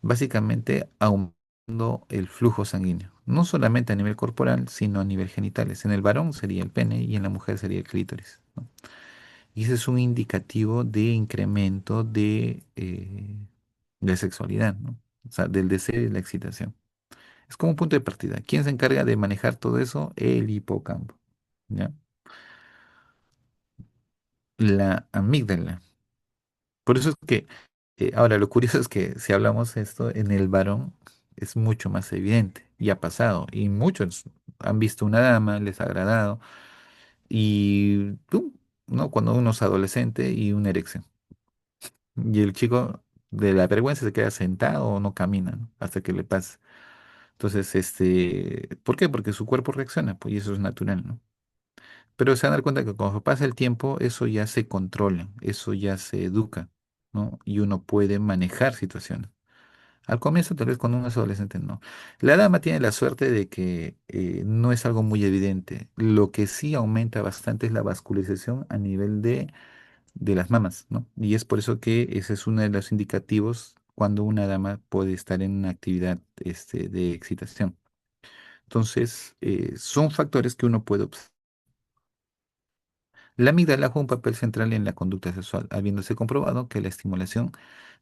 Básicamente aumentando el flujo sanguíneo, no solamente a nivel corporal, sino a nivel genitales. En el varón sería el pene y en la mujer sería el clítoris, ¿no? Y ese es un indicativo de incremento de sexualidad, ¿no? O sea, del deseo y la excitación. Es como un punto de partida. ¿Quién se encarga de manejar todo eso? El hipocampo, ¿ya? La amígdala. Por eso es que, ahora lo curioso es que si hablamos esto en el varón, es mucho más evidente y ha pasado. Y muchos han visto una dama, les ha agradado, y ¡pum! ¿No? Cuando uno es adolescente y una erección. Y el chico de la vergüenza se queda sentado o no camina, ¿no? Hasta que le pase. Entonces, ¿por qué? Porque su cuerpo reacciona, pues, y eso es natural, ¿no? Pero se van a dar cuenta que cuando pasa el tiempo, eso ya se controla, eso ya se educa, ¿no? Y uno puede manejar situaciones. Al comienzo, tal vez cuando uno es adolescente, no. La dama tiene la suerte de que no es algo muy evidente. Lo que sí aumenta bastante es la vascularización a nivel de las mamas, ¿no? Y es por eso que ese es uno de los indicativos cuando una dama puede estar en una actividad de excitación. Entonces, son factores que uno puede observar. La amígdala juega un papel central en la conducta sexual, habiéndose comprobado que la estimulación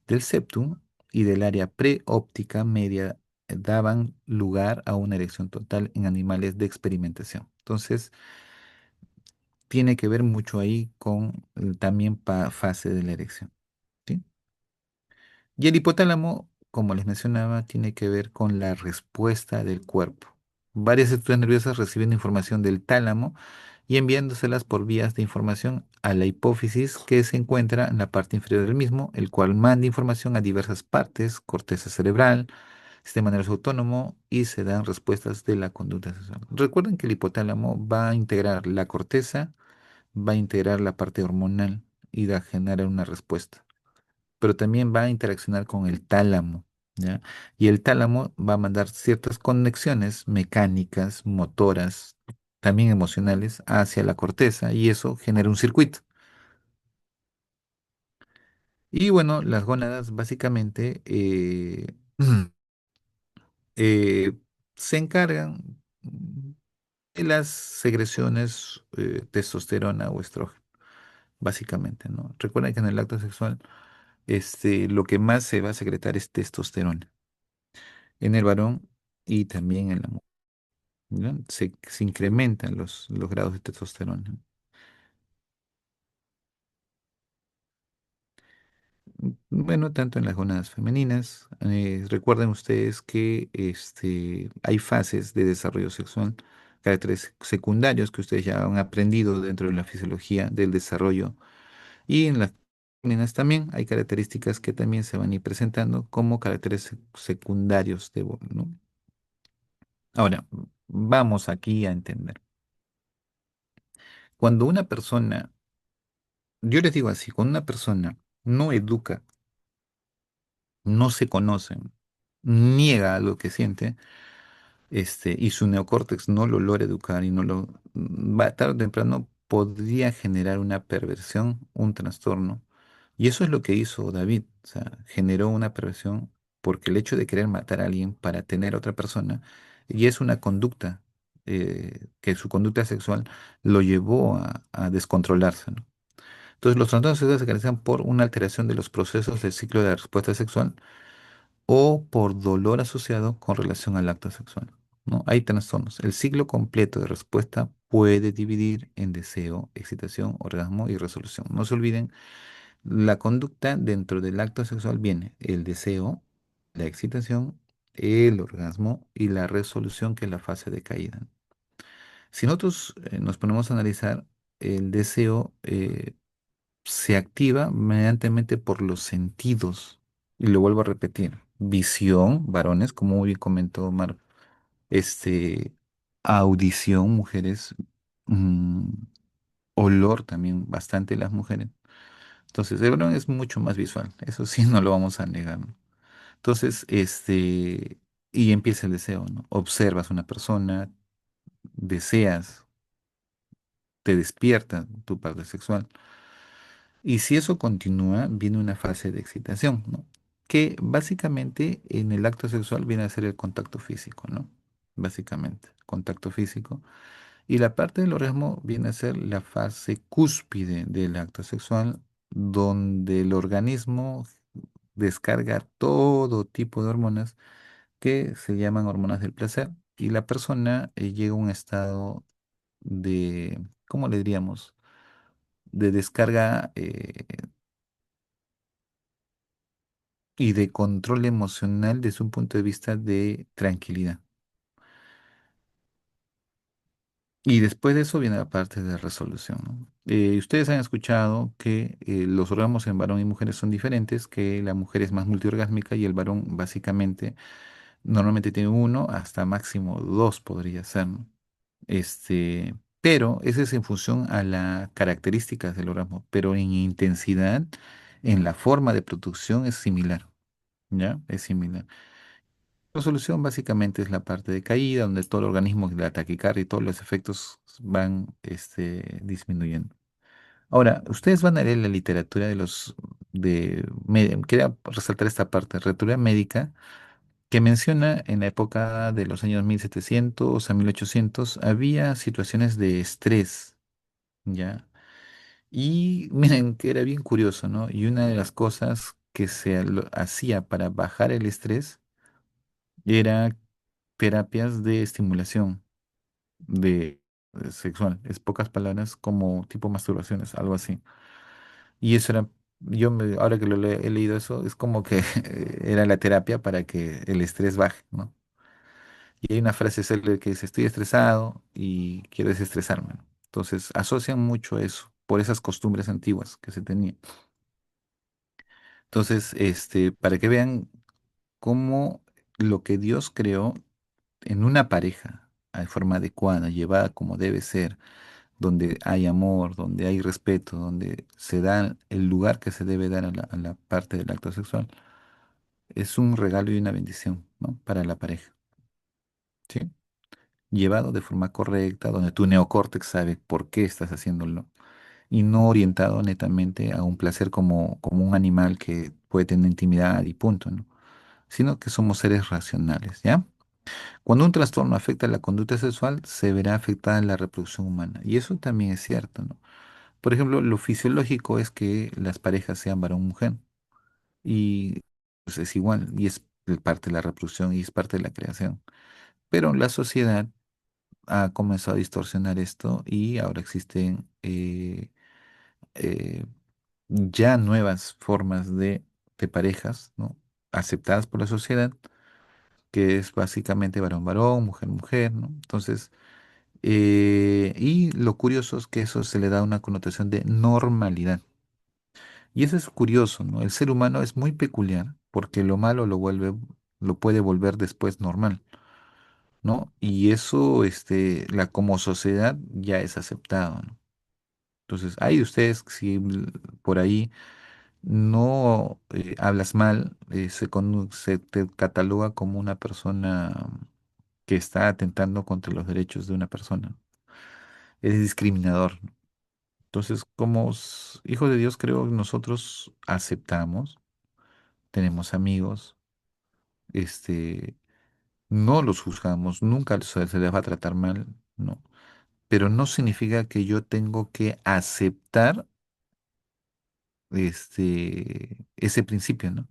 del septum y del área preóptica media daban lugar a una erección total en animales de experimentación. Entonces, tiene que ver mucho ahí con también fase de la erección, ¿sí? Y el hipotálamo, como les mencionaba, tiene que ver con la respuesta del cuerpo. Varias estructuras nerviosas reciben información del tálamo y enviándoselas por vías de información a la hipófisis que se encuentra en la parte inferior del mismo, el cual manda información a diversas partes, corteza cerebral, sistema nervioso autónomo y se dan respuestas de la conducta sexual. Recuerden que el hipotálamo va a integrar la corteza, va a integrar la parte hormonal y va a generar una respuesta, pero también va a interaccionar con el tálamo, ¿ya? Y el tálamo va a mandar ciertas conexiones mecánicas, motoras, también emocionales hacia la corteza y eso genera un circuito. Y bueno, las gónadas básicamente eh, se encargan de las secreciones testosterona o estrógeno, básicamente, ¿no? Recuerden que en el acto sexual lo que más se va a secretar es testosterona en el varón y también en la mujer, ¿no? Se incrementan los grados de testosterona. Bueno, tanto en las gónadas femeninas, recuerden ustedes que hay fases de desarrollo sexual, caracteres secundarios que ustedes ya han aprendido dentro de la fisiología del desarrollo. Y en las femeninas también hay características que también se van a ir presentando como caracteres secundarios ¿no? Ahora, vamos aquí a entender. Cuando una persona, yo les digo así, cuando una persona no educa, no se conoce, niega lo que siente, y su neocórtex no lo logra educar y no lo va tarde o temprano podría generar una perversión, un trastorno. Y eso es lo que hizo David, o sea, generó una perversión porque el hecho de querer matar a alguien para tener a otra persona, y es una conducta, que su conducta sexual lo llevó a descontrolarse, ¿no? Entonces, los trastornos sexuales se caracterizan por una alteración de los procesos del ciclo de la respuesta sexual o por dolor asociado con relación al acto sexual, ¿no? Hay trastornos. El ciclo completo de respuesta puede dividir en deseo, excitación, orgasmo y resolución. No se olviden, la conducta dentro del acto sexual viene el deseo, la excitación, el orgasmo y la resolución, que es la fase de caída. Si nosotros nos ponemos a analizar, el deseo se activa mediantemente por los sentidos. Y lo vuelvo a repetir. Visión, varones, como muy bien comentó Omar. Este, audición, mujeres. mm, olor también, bastante las mujeres. Entonces, el varón es mucho más visual. Eso sí, no lo vamos a negar, ¿no? Entonces, y empieza el deseo, ¿no? Observas una persona, deseas, te despierta tu parte sexual. Y si eso continúa, viene una fase de excitación, ¿no? Que básicamente en el acto sexual viene a ser el contacto físico, ¿no? Básicamente, contacto físico. Y la parte del orgasmo viene a ser la fase cúspide del acto sexual, donde el organismo descarga todo tipo de hormonas que se llaman hormonas del placer y la persona llega a un estado de, ¿cómo le diríamos? De descarga y de control emocional desde un punto de vista de tranquilidad. Y después de eso viene la parte de resolución, ¿no? Ustedes han escuchado que los orgasmos en varón y mujeres son diferentes, que la mujer es más multiorgásmica y el varón básicamente normalmente tiene uno hasta máximo dos podría ser, ¿no? Pero ese es en función a las características del orgasmo, pero en intensidad, en la forma de producción es similar, ¿ya? Es similar. La solución básicamente es la parte de caída, donde todo el organismo, la taquicardia y todos los efectos van disminuyendo. Ahora, ustedes van a leer la literatura quería resaltar esta parte, literatura médica, que menciona en la época de los años 1700 a 1800 había situaciones de estrés, ¿ya? Y miren que era bien curioso, ¿no? Y una de las cosas que hacía para bajar el estrés era terapias de estimulación sexual. Es pocas palabras como tipo masturbaciones, algo así. Y eso era, ahora que he leído eso, es como que era la terapia para que el estrés baje, ¿no? Y hay una frase célebre que dice, estoy estresado y quiero desestresarme, ¿no? Entonces asocian mucho eso por esas costumbres antiguas que se tenían. Entonces, para que vean cómo lo que Dios creó en una pareja, de forma adecuada, llevada como debe ser, donde hay amor, donde hay respeto, donde se da el lugar que se debe dar a la parte del acto sexual, es un regalo y una bendición, ¿no? Para la pareja, ¿sí? Llevado de forma correcta, donde tu neocórtex sabe por qué estás haciéndolo, y no orientado netamente a un placer como un animal que puede tener intimidad y punto, ¿no? Sino que somos seres racionales, ¿ya? Cuando un trastorno afecta la conducta sexual, se verá afectada la reproducción humana. Y eso también es cierto, ¿no? Por ejemplo, lo fisiológico es que las parejas sean varón-mujer. Y pues, es igual, y es parte de la reproducción y es parte de la creación. Pero la sociedad ha comenzado a distorsionar esto y ahora existen eh, ya nuevas formas de parejas, ¿no? Aceptadas por la sociedad, que es básicamente varón-varón, mujer-mujer, ¿no? Entonces, y lo curioso es que eso se le da una connotación de normalidad. Y eso es curioso, ¿no? El ser humano es muy peculiar porque lo malo lo puede volver después normal, ¿no? Y eso, como sociedad ya es aceptado, ¿no? Entonces, hay ustedes, si por ahí no hablas mal, se te cataloga como una persona que está atentando contra los derechos de una persona. Es discriminador, ¿no? Entonces, como hijos de Dios, creo que nosotros aceptamos, tenemos amigos, este, no los juzgamos, nunca se les va a tratar mal, ¿no? Pero no significa que yo tengo que aceptar ese principio, ¿no?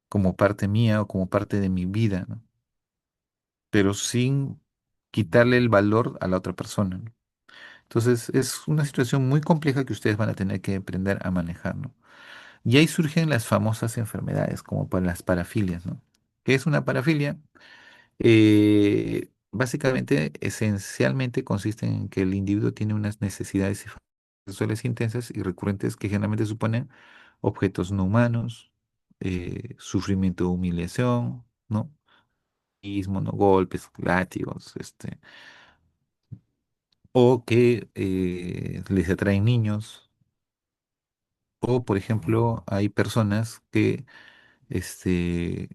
Como parte mía o como parte de mi vida, ¿no? Pero sin quitarle el valor a la otra persona, ¿no? Entonces, es una situación muy compleja que ustedes van a tener que aprender a manejar, ¿no? Y ahí surgen las famosas enfermedades, como para las parafilias, ¿no? ¿Qué es una parafilia? Básicamente, esencialmente consiste en que el individuo tiene unas necesidades sexuales intensas y recurrentes que generalmente suponen objetos no humanos, sufrimiento o humillación, ¿no? Ismo, ¿no? Golpes, látigos, o que les atraen niños, o por ejemplo, hay personas que, este,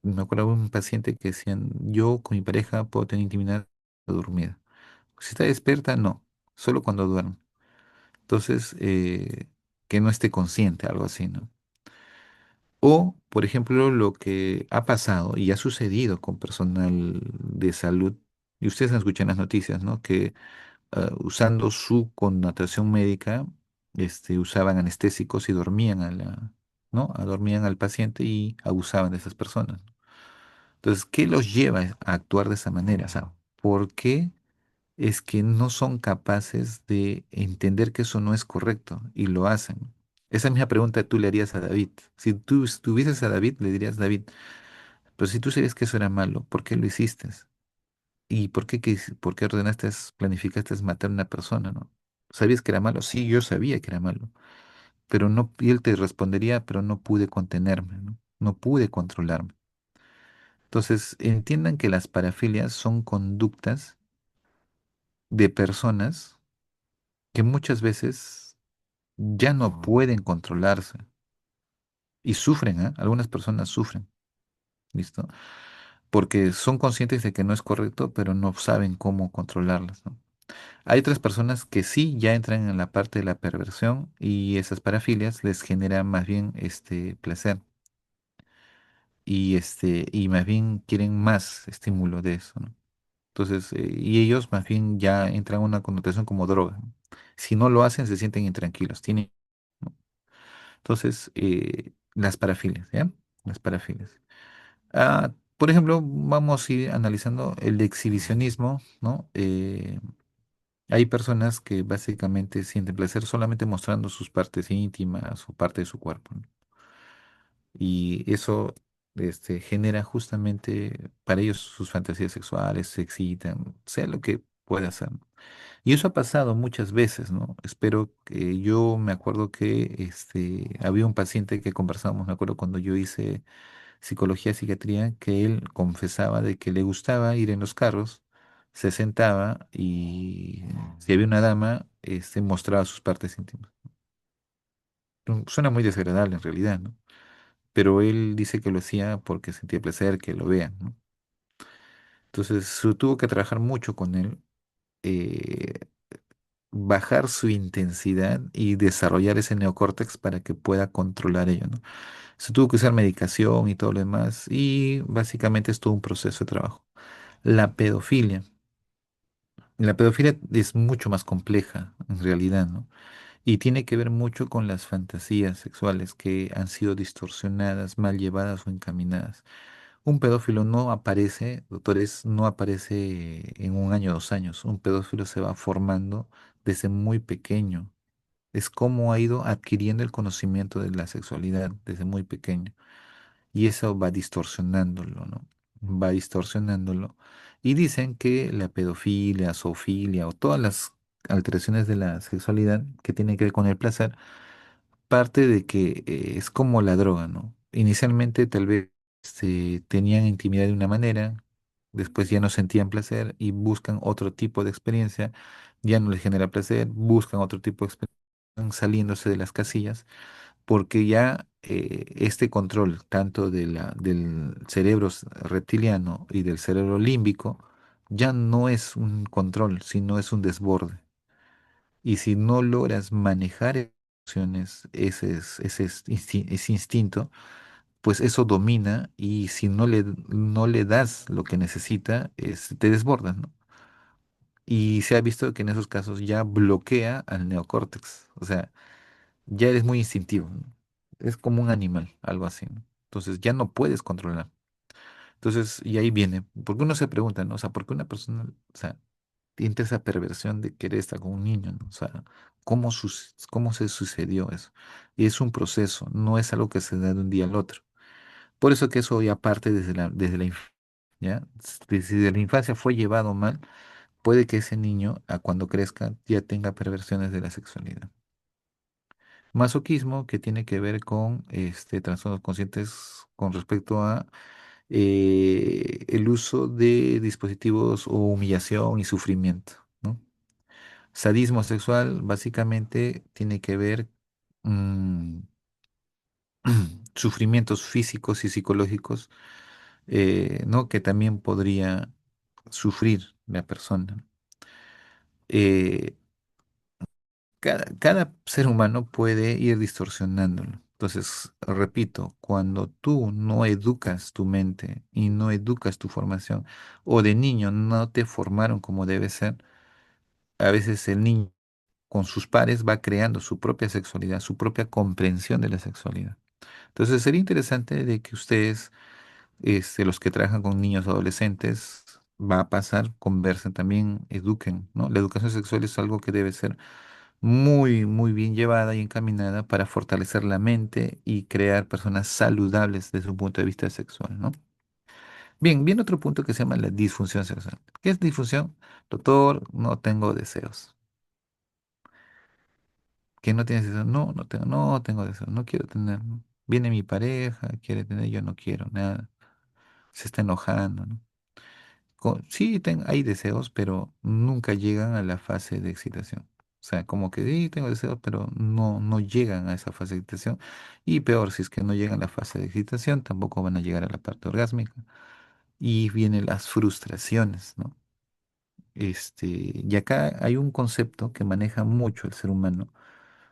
me acuerdo de un paciente que decían, yo con mi pareja puedo tener intimidad dormida. Si está despierta, no, solo cuando duerme. Entonces, que no esté consciente, algo así, ¿no? O, por ejemplo, lo que ha pasado y ha sucedido con personal de salud, y ustedes han escuchado en las noticias, ¿no? Que usando su connotación médica, usaban anestésicos y dormían ¿no? Dormían al paciente y abusaban de esas personas. Entonces, ¿qué los lleva a actuar de esa manera? O sea, ¿por qué es que no son capaces de entender que eso no es correcto y lo hacen? Esa misma pregunta tú le harías a David. Si tú estuvieses a David, le dirías, David, pero si tú sabías que eso era malo, ¿por qué lo hiciste? ¿Y por qué ordenaste, planificaste matar a una persona, ¿no? ¿Sabías que era malo? Sí, yo sabía que era malo, pero no, y él te respondería, pero no pude contenerme, ¿no? No pude controlarme. Entonces, entiendan que las parafilias son conductas de personas que muchas veces ya no pueden controlarse y sufren, ¿ah? Algunas personas sufren, ¿listo? Porque son conscientes de que no es correcto, pero no saben cómo controlarlas, ¿no? Hay otras personas que sí ya entran en la parte de la perversión y esas parafilias les generan más bien este placer y más bien quieren más estímulo de eso, ¿no? Entonces, y ellos más bien ya entran en una connotación como droga, ¿no? Si no lo hacen, se sienten intranquilos. ¿No? Entonces, las parafilias, ¿ya? Las parafilias. Por ejemplo, vamos a ir analizando el exhibicionismo, ¿no? Hay personas que básicamente sienten placer solamente mostrando sus partes íntimas o parte de su cuerpo, ¿no? Y eso genera justamente para ellos sus fantasías sexuales, se excitan, sea lo que puede hacer, ¿no? Y eso ha pasado muchas veces, ¿no? Espero que yo me acuerdo que había un paciente que conversábamos, me acuerdo cuando yo hice psicología, psiquiatría, que él confesaba de que le gustaba ir en los carros, se sentaba y si había una dama, mostraba sus partes íntimas. Suena muy desagradable en realidad, ¿no? Pero él dice que lo hacía porque sentía placer que lo vean, ¿no? Entonces, tuvo que trabajar mucho con él, eh, bajar su intensidad y desarrollar ese neocórtex para que pueda controlar ello, ¿no? Se tuvo que usar medicación y todo lo demás, y básicamente es todo un proceso de trabajo. La pedofilia. La pedofilia es mucho más compleja, en realidad, ¿no? Y tiene que ver mucho con las fantasías sexuales que han sido distorsionadas, mal llevadas o encaminadas. Un pedófilo no aparece, doctores, no aparece en un año o 2 años. Un pedófilo se va formando desde muy pequeño. Es como ha ido adquiriendo el conocimiento de la sexualidad desde muy pequeño. Y eso va distorsionándolo, ¿no? Va distorsionándolo. Y dicen que la pedofilia, zoofilia o todas las alteraciones de la sexualidad que tienen que ver con el placer, parte de que es como la droga, ¿no? Inicialmente tal vez tenían intimidad de una manera, después ya no sentían placer y buscan otro tipo de experiencia, ya no les genera placer, buscan otro tipo de experiencia, saliéndose de las casillas porque ya este control tanto del cerebro reptiliano y del cerebro límbico ya no es un control, sino es un desborde. Y si no logras manejar emociones, ese instinto, pues eso domina y si no le das lo que necesita, te desbordas, ¿no? Y se ha visto que en esos casos ya bloquea al neocórtex. O sea, ya eres muy instintivo, ¿no? Es como un animal, algo así, ¿no? Entonces ya no puedes controlar. Entonces, y ahí viene, porque uno se pregunta, ¿no? O sea, ¿por qué una persona, o sea, tiene esa perversión de querer estar con un niño, ¿no? O sea, ¿cómo se sucedió eso? Y es un proceso, no es algo que se da de un día al otro. Por eso que eso ya parte desde la infancia, ¿ya? Desde la infancia fue llevado mal, puede que ese niño, a cuando crezca, ya tenga perversiones de la sexualidad. Masoquismo, que tiene que ver con trastornos conscientes con respecto a el uso de dispositivos o humillación y sufrimiento, ¿no? Sadismo sexual básicamente tiene que ver mm, sufrimientos físicos y psicológicos, ¿no? Que también podría sufrir la persona. Eh, cada ser humano puede ir distorsionándolo. Entonces, repito, cuando tú no educas tu mente y no educas tu formación, o de niño no te formaron como debe ser, a veces el niño con sus pares va creando su propia sexualidad, su propia comprensión de la sexualidad. Entonces, sería interesante de que ustedes, los que trabajan con niños o adolescentes, va a pasar, conversen también, eduquen, ¿no? La educación sexual es algo que debe ser muy, muy bien llevada y encaminada para fortalecer la mente y crear personas saludables desde un punto de vista sexual, ¿no? Bien, viene otro punto que se llama la disfunción sexual. ¿Qué es disfunción? Doctor, no tengo deseos. ¿Que no tienes deseos? No, no tengo deseos, no quiero tener, ¿no? Viene mi pareja, quiere tener, yo no quiero nada. Se está enojando, ¿no? Sí, hay deseos, pero nunca llegan a la fase de excitación. O sea, como que sí, tengo deseos, pero no llegan a esa fase de excitación. Y peor, si es que no llegan a la fase de excitación, tampoco van a llegar a la parte orgásmica. Y vienen las frustraciones, ¿no? Y acá hay un concepto que maneja mucho el ser humano.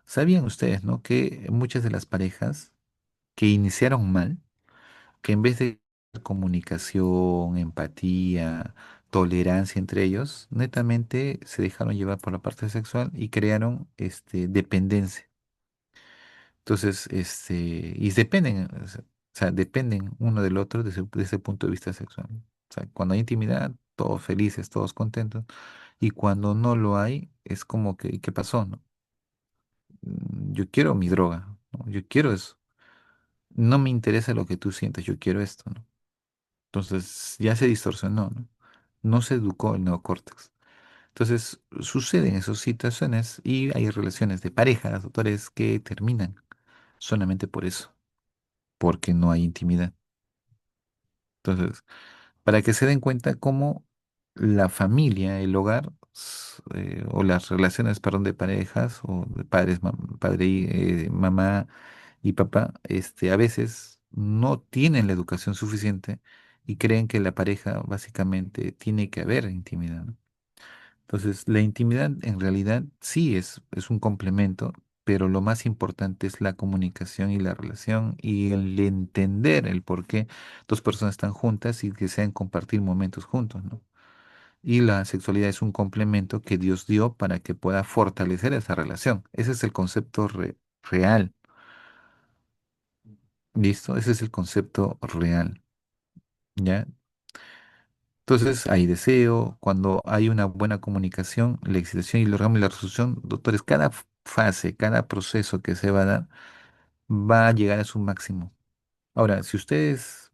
¿Sabían ustedes, no? Que muchas de las parejas que iniciaron mal, que en vez de comunicación, empatía, tolerancia entre ellos, netamente se dejaron llevar por la parte sexual y crearon dependencia. Entonces, y dependen, o sea, dependen uno del otro desde el punto de vista sexual. O sea, cuando hay intimidad, todos felices, todos contentos, y cuando no lo hay, es como que, ¿qué pasó, no? Yo quiero mi droga, ¿no? Yo quiero eso. No me interesa lo que tú sientes, yo quiero esto, ¿no? Entonces ya se distorsionó, ¿no? No se educó el neocórtex. Entonces, suceden esas situaciones y hay relaciones de pareja, doctores, que terminan solamente por eso, porque no hay intimidad. Entonces, para que se den cuenta cómo la familia, el hogar, o las relaciones, perdón, de parejas o de padres, padre y mamá y papá, a veces no tienen la educación suficiente y creen que la pareja básicamente tiene que haber intimidad, ¿no? Entonces, la intimidad en realidad sí es un complemento, pero lo más importante es la comunicación y la relación y el entender el por qué dos personas están juntas y desean compartir momentos juntos, ¿no? Y la sexualidad es un complemento que Dios dio para que pueda fortalecer esa relación. Ese es el concepto real. ¿Listo? Ese es el concepto real. ¿Ya? Entonces, hay deseo, cuando hay una buena comunicación, la excitación y el orgasmo y la resolución, doctores, cada fase, cada proceso que se va a dar va a llegar a su máximo. Ahora, si ustedes,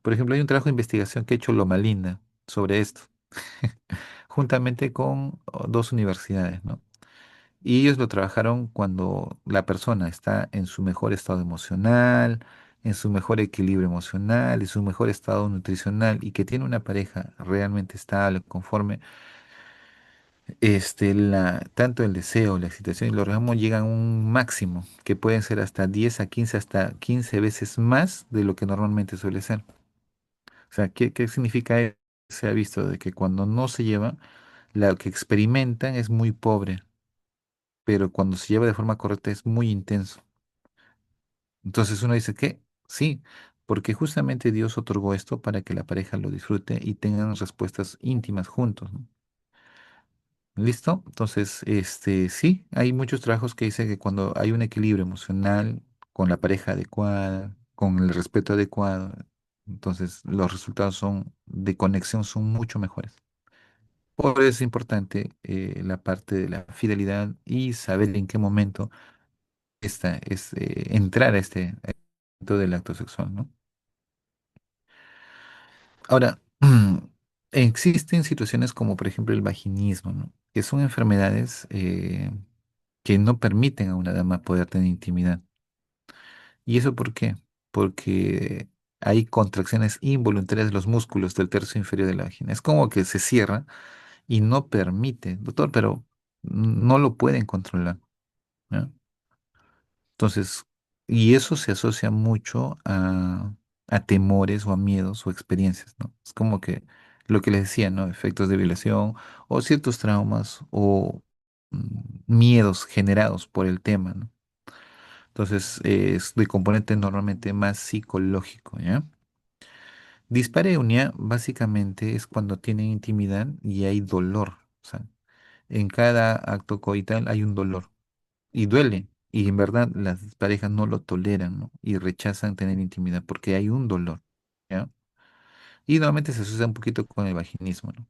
por ejemplo, hay un trabajo de investigación que ha hecho Loma Linda sobre esto, juntamente con dos universidades, ¿no? Y ellos lo trabajaron cuando la persona está en su mejor estado emocional, en su mejor equilibrio emocional, en su mejor estado nutricional y que tiene una pareja realmente estable, conforme, tanto el deseo, la excitación y el orgasmo llegan a un máximo, que pueden ser hasta 10 a 15 hasta 15 veces más de lo que normalmente suele ser. O sea, ¿qué significa eso? Se ha visto de que cuando no se lleva, lo que experimentan es muy pobre, pero cuando se lleva de forma correcta es muy intenso. Entonces uno dice que sí, porque justamente Dios otorgó esto para que la pareja lo disfrute y tengan respuestas íntimas juntos, ¿no? ¿Listo? Entonces, sí, hay muchos trabajos que dicen que cuando hay un equilibrio emocional con la pareja adecuada, con el respeto adecuado, entonces los resultados de conexión son mucho mejores. Por eso es importante la parte de la fidelidad y saber en qué momento entrar a este momento del acto sexual, ¿no? Ahora, existen situaciones como por ejemplo el vaginismo, ¿no? Que son enfermedades que no permiten a una dama poder tener intimidad. ¿Y eso por qué? Porque hay contracciones involuntarias de los músculos del tercio inferior de la vagina. Es como que se cierra y no permite, doctor, pero no lo pueden controlar, ¿no? Entonces, y eso se asocia mucho a temores o a miedos o experiencias, ¿no? Es como que lo que les decía, ¿no? Efectos de violación o ciertos traumas o miedos generados por el tema, ¿no? Entonces, es de componente normalmente más psicológico, ¿ya? Dispareunia básicamente es cuando tienen intimidad y hay dolor. O sea, en cada acto coital hay un dolor y duele. Y en verdad las parejas no lo toleran, ¿no? Y rechazan tener intimidad porque hay un dolor, ¿ya? Y normalmente se asocia un poquito con el vaginismo, ¿no?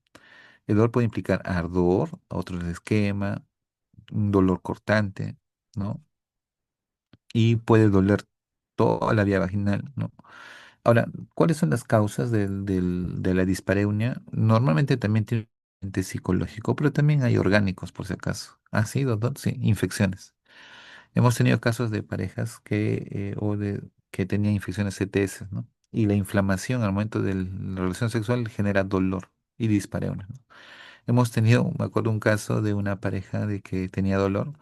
El dolor puede implicar ardor, otros esquema, un dolor cortante, ¿no? Y puede doler toda la vía vaginal, ¿no? Ahora, ¿cuáles son las causas de la dispareunia? Normalmente también tiene un componente psicológico, pero también hay orgánicos, por si acaso. Ah, sí, doctor, sí, infecciones. Hemos tenido casos de parejas que tenían infecciones CTS, ¿no? Y la inflamación al momento de la relación sexual genera dolor y dispareunia, ¿no? Hemos tenido, me acuerdo un caso de una pareja de que tenía dolor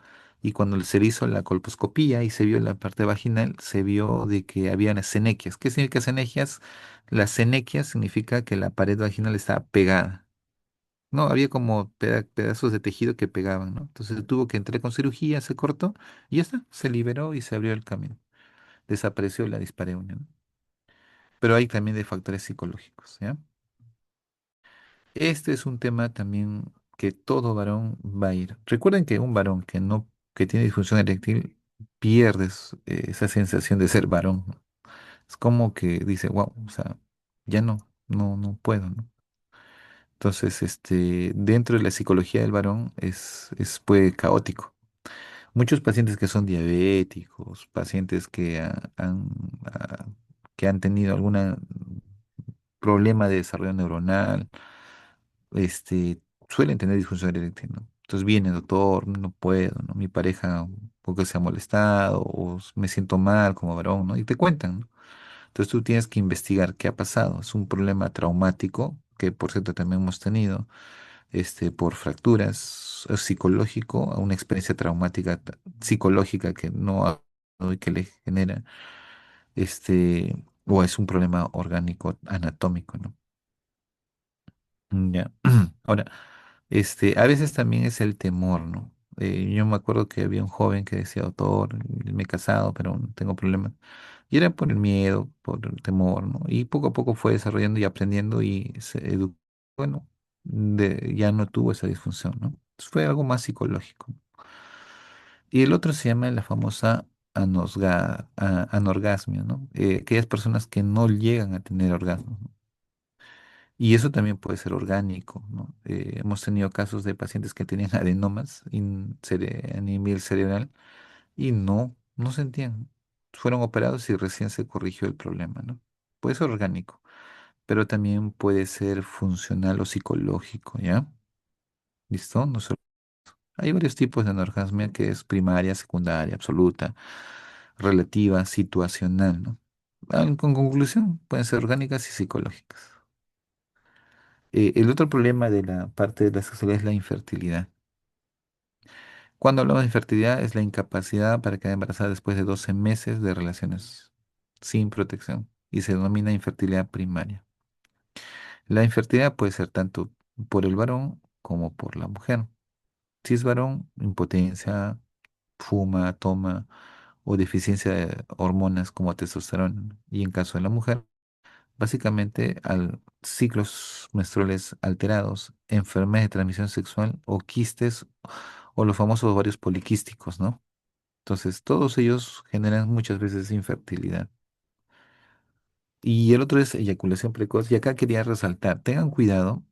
y cuando se le hizo la colposcopía y se vio la parte vaginal, se vio de que había unas cenequias. ¿Qué significa cenequias? Las cenequias significa que la pared vaginal estaba pegada. No, había como pedazos de tejido que pegaban, ¿no? Entonces tuvo que entrar con cirugía, se cortó y ya está, se liberó y se abrió el camino. Desapareció la dispareunia, ¿no? Pero hay también de factores psicológicos, ¿ya? Este es un tema también que todo varón va a ir. Recuerden que un varón que tiene disfunción eréctil pierde esa sensación de ser varón, ¿no? Es como que dice, wow, o sea, ya no puedo, ¿no? Entonces, dentro de la psicología del varón puede caótico. Muchos pacientes que son diabéticos, pacientes que han tenido algún problema de desarrollo neuronal, suelen tener disfunción eréctil, ¿no? Entonces viene, doctor, no puedo, ¿no? Mi pareja porque se ha molestado o me siento mal como varón, ¿no? Y te cuentan, ¿no? Entonces tú tienes que investigar qué ha pasado. Es un problema traumático que, por cierto, también hemos tenido, por fracturas, es psicológico, a una experiencia traumática psicológica que no ¿no? y que le genera, o es un problema orgánico anatómico, ¿no? Ya. Ahora, a veces también es el temor, ¿no? Yo me acuerdo que había un joven que decía, doctor, me he casado, pero no tengo problemas. Y era por el miedo, por el temor, ¿no? Y poco a poco fue desarrollando y aprendiendo y se educó. Bueno, ya no tuvo esa disfunción, ¿no? Entonces fue algo más psicológico. Y el otro se llama la famosa anorgasmia, ¿no? Aquellas personas que no llegan a tener orgasmos, ¿no? Y eso también puede ser orgánico, ¿no? Hemos tenido casos de pacientes que tenían adenomas a nivel cerebral y no sentían. Fueron operados y recién se corrigió el problema, ¿no? Puede ser orgánico, pero también puede ser funcional o psicológico, ¿ya? ¿Listo? No solo- Hay varios tipos de anorgasmia que es primaria, secundaria, absoluta, relativa, situacional, ¿no? Con conclusión, pueden ser orgánicas y psicológicas. El otro problema de la parte de la sexualidad es la infertilidad. Cuando hablamos de infertilidad es la incapacidad para quedar embarazada después de 12 meses de relaciones sin protección y se denomina infertilidad primaria. La infertilidad puede ser tanto por el varón como por la mujer. Si es varón, impotencia, fuma, toma o deficiencia de hormonas como testosterona. Y en caso de la mujer, básicamente al ciclos menstruales alterados, enfermedades de transmisión sexual o quistes o los famosos ovarios poliquísticos, ¿no? Entonces, todos ellos generan muchas veces infertilidad. Y el otro es eyaculación precoz. Y acá quería resaltar, tengan cuidado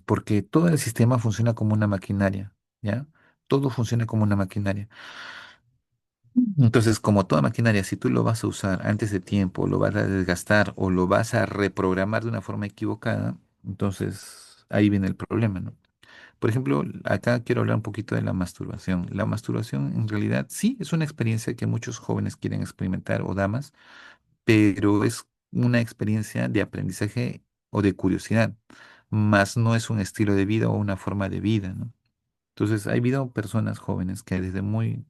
porque todo el sistema funciona como una maquinaria, ¿ya? Todo funciona como una maquinaria. Entonces, como toda maquinaria, si tú lo vas a usar antes de tiempo, lo vas a desgastar o lo vas a reprogramar de una forma equivocada, entonces ahí viene el problema, ¿no? Por ejemplo, acá quiero hablar un poquito de la masturbación. La masturbación en realidad sí es una experiencia que muchos jóvenes quieren experimentar o damas, pero es una experiencia de aprendizaje o de curiosidad, más no es un estilo de vida o una forma de vida, ¿no? Entonces, ha habido personas jóvenes que desde muy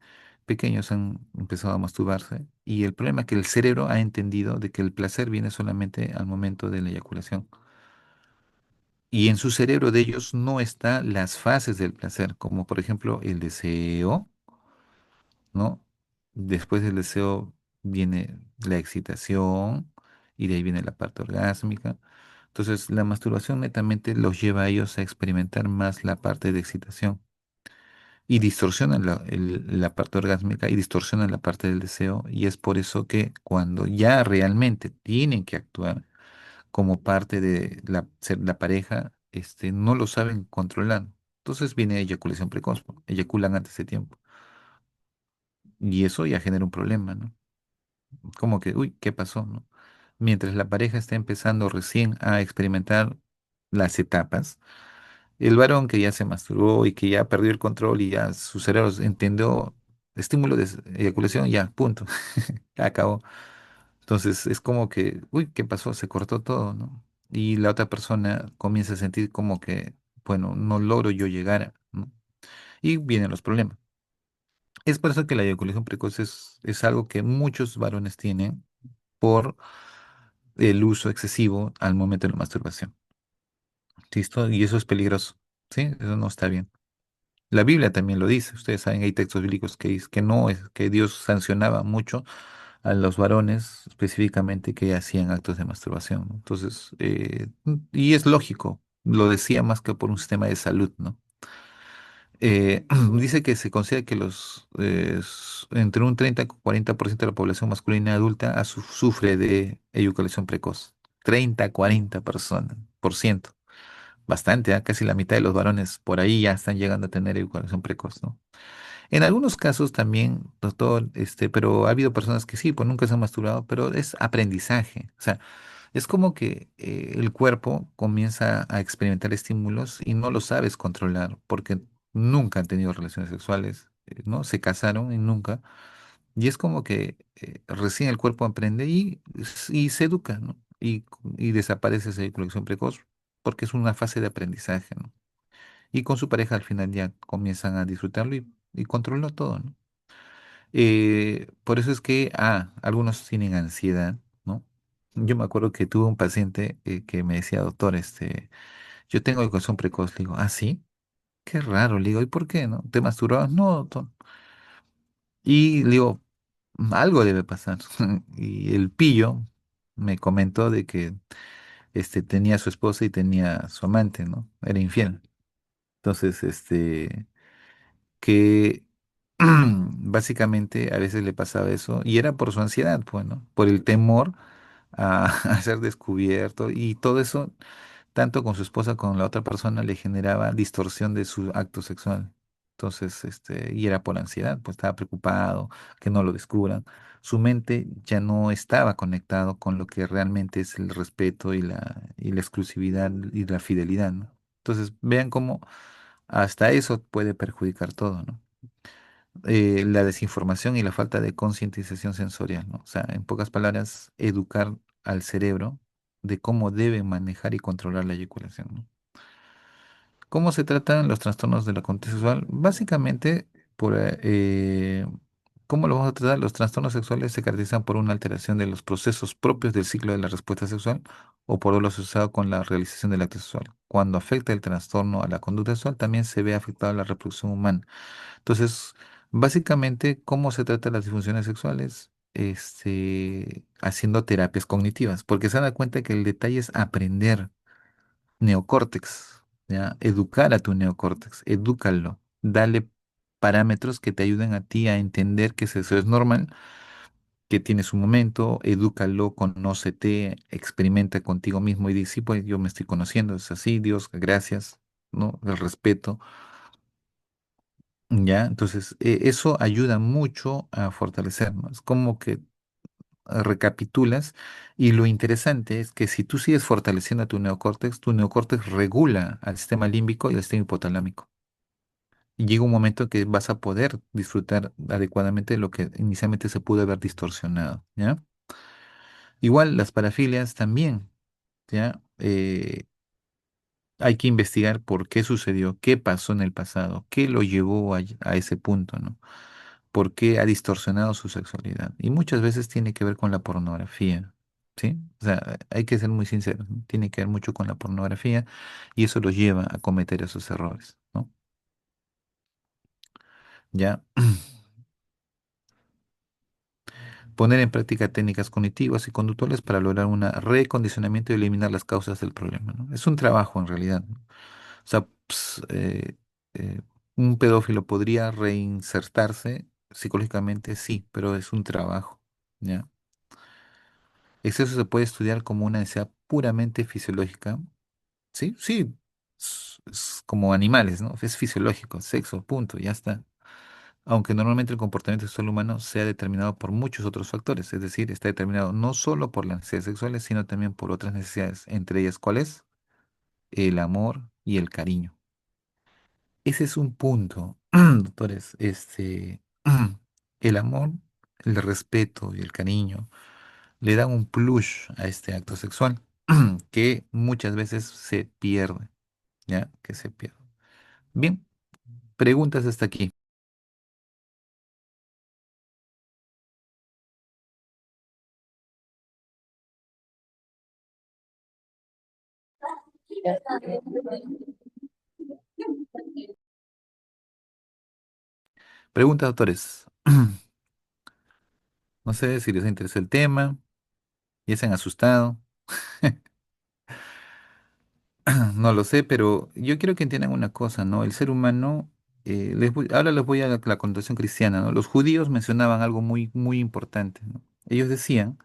pequeños han empezado a masturbarse y el problema es que el cerebro ha entendido de que el placer viene solamente al momento de la eyaculación. Y en su cerebro de ellos no están las fases del placer, como por ejemplo el deseo, ¿no? Después del deseo viene la excitación y de ahí viene la parte orgásmica. Entonces, la masturbación netamente los lleva a ellos a experimentar más la parte de excitación y distorsionan la parte orgásmica y distorsionan la parte del deseo y es por eso que cuando ya realmente tienen que actuar como parte de la pareja, no lo saben controlar. Entonces viene eyaculación precoz, ¿no? Eyaculan antes de tiempo. Y eso ya genera un problema, ¿no? Como que, uy, ¿qué pasó, no? Mientras la pareja está empezando recién a experimentar las etapas, el varón que ya se masturbó y que ya perdió el control y ya su cerebro entendió estímulo de eyaculación, ya, punto, ya acabó. Entonces es como que, uy, ¿qué pasó? Se cortó todo, ¿no? Y la otra persona comienza a sentir como que, bueno, no logro yo llegar, ¿no? Y vienen los problemas. Es por eso que la eyaculación precoz es algo que muchos varones tienen por el uso excesivo al momento de la masturbación. ¿Listo? Y eso es peligroso. ¿Sí? Eso no está bien. La Biblia también lo dice. Ustedes saben, hay textos bíblicos que dicen que no es, que Dios sancionaba mucho a los varones específicamente que hacían actos de masturbación, ¿no? Entonces, y es lógico, lo decía más que por un sistema de salud, ¿no? Dice que se considera que entre un 30 y 40% de la población masculina adulta sufre de eyaculación precoz. 30, 40 personas, por ciento. Bastante, ¿ah? Casi la mitad de los varones por ahí ya están llegando a tener eyaculación precoz, ¿no? En algunos casos también, doctor, pero ha habido personas que sí, pues nunca se han masturbado, pero es aprendizaje. O sea, Es como que el cuerpo comienza a experimentar estímulos y no lo sabes controlar porque nunca han tenido relaciones sexuales, ¿no? Se casaron y nunca. Y es como que recién el cuerpo aprende y se educa, ¿no? Y desaparece esa eyaculación precoz porque es una fase de aprendizaje, ¿no? Y con su pareja al final ya comienzan a disfrutarlo y controlarlo todo, ¿no? Por eso es que, algunos tienen ansiedad, ¿no? Yo me acuerdo que tuve un paciente que me decía, doctor, yo tengo eyaculación precoz. Le digo, ¿ah, sí? Qué raro. Le digo, ¿y por qué, no? ¿Te masturbabas? No, doctor. Y le digo, algo debe pasar. Y el pillo me comentó de que tenía a su esposa y tenía a su amante, ¿no? Era infiel. Entonces, que básicamente a veces le pasaba eso y era por su ansiedad, pues, ¿no? Por el temor a, a ser descubierto y todo eso, tanto con su esposa como con la otra persona, le generaba distorsión de su acto sexual. Entonces, y era por ansiedad, pues estaba preocupado que no lo descubran. Su mente ya no estaba conectado con lo que realmente es el respeto y la exclusividad y la fidelidad, ¿no? Entonces, vean cómo hasta eso puede perjudicar todo, ¿no? La desinformación y la falta de concientización sensorial, ¿no? O sea, en pocas palabras, educar al cerebro de cómo debe manejar y controlar la eyaculación, ¿no? ¿Cómo se tratan los trastornos de la conducta sexual? Básicamente, ¿cómo lo vamos a tratar? Los trastornos sexuales se caracterizan por una alteración de los procesos propios del ciclo de la respuesta sexual o por lo asociado con la realización del acto sexual. Cuando afecta el trastorno a la conducta sexual, también se ve afectada la reproducción humana. Entonces, básicamente, ¿cómo se trata las disfunciones sexuales? Haciendo terapias cognitivas, porque se dan cuenta que el detalle es aprender neocórtex, ¿ya? Educar a tu neocórtex, edúcalo, dale parámetros que te ayuden a ti a entender que eso es normal, que tienes un momento, edúcalo, conócete, experimenta contigo mismo y dice, sí, pues yo me estoy conociendo, es así, Dios, gracias, ¿no? El respeto. Ya, entonces eso ayuda mucho a fortalecernos. Es como que recapitulas y lo interesante es que si tú sigues fortaleciendo a tu neocórtex regula al sistema límbico y al sistema hipotalámico. Y llega un momento que vas a poder disfrutar adecuadamente de lo que inicialmente se pudo haber distorsionado, ¿ya? Igual las parafilias también, ¿ya? Hay que investigar por qué sucedió, qué pasó en el pasado, qué lo llevó a ese punto, ¿no? Por qué ha distorsionado su sexualidad. Y muchas veces tiene que ver con la pornografía, ¿sí? O sea, hay que ser muy sinceros, ¿no? Tiene que ver mucho con la pornografía y eso los lleva a cometer esos errores, ¿no? Ya, poner en práctica técnicas cognitivas y conductuales para lograr un recondicionamiento y eliminar las causas del problema, ¿no? Es un trabajo en realidad, ¿no? O sea, eh, un pedófilo podría reinsertarse psicológicamente, sí, pero es un trabajo, ¿ya? Exceso se puede estudiar como una necesidad puramente fisiológica, ¿sí? Sí, es como animales, ¿no? Es fisiológico, sexo, punto, ya está. Aunque normalmente el comportamiento sexual humano sea determinado por muchos otros factores, es decir, está determinado no solo por las necesidades sexuales, sino también por otras necesidades, entre ellas, ¿cuáles? El amor y el cariño. Ese es un punto, doctores, el amor, el respeto y el cariño le dan un plus a este acto sexual que muchas veces se pierde, ¿ya? Que se pierde. Bien, preguntas hasta aquí. Preguntas, doctores. No sé si les interesa el tema, ya se han asustado, no lo sé, pero yo quiero que entiendan una cosa, ¿no? El ser humano, ahora les voy a la connotación cristiana, ¿no? Los judíos mencionaban algo muy, muy importante, ¿no? Ellos decían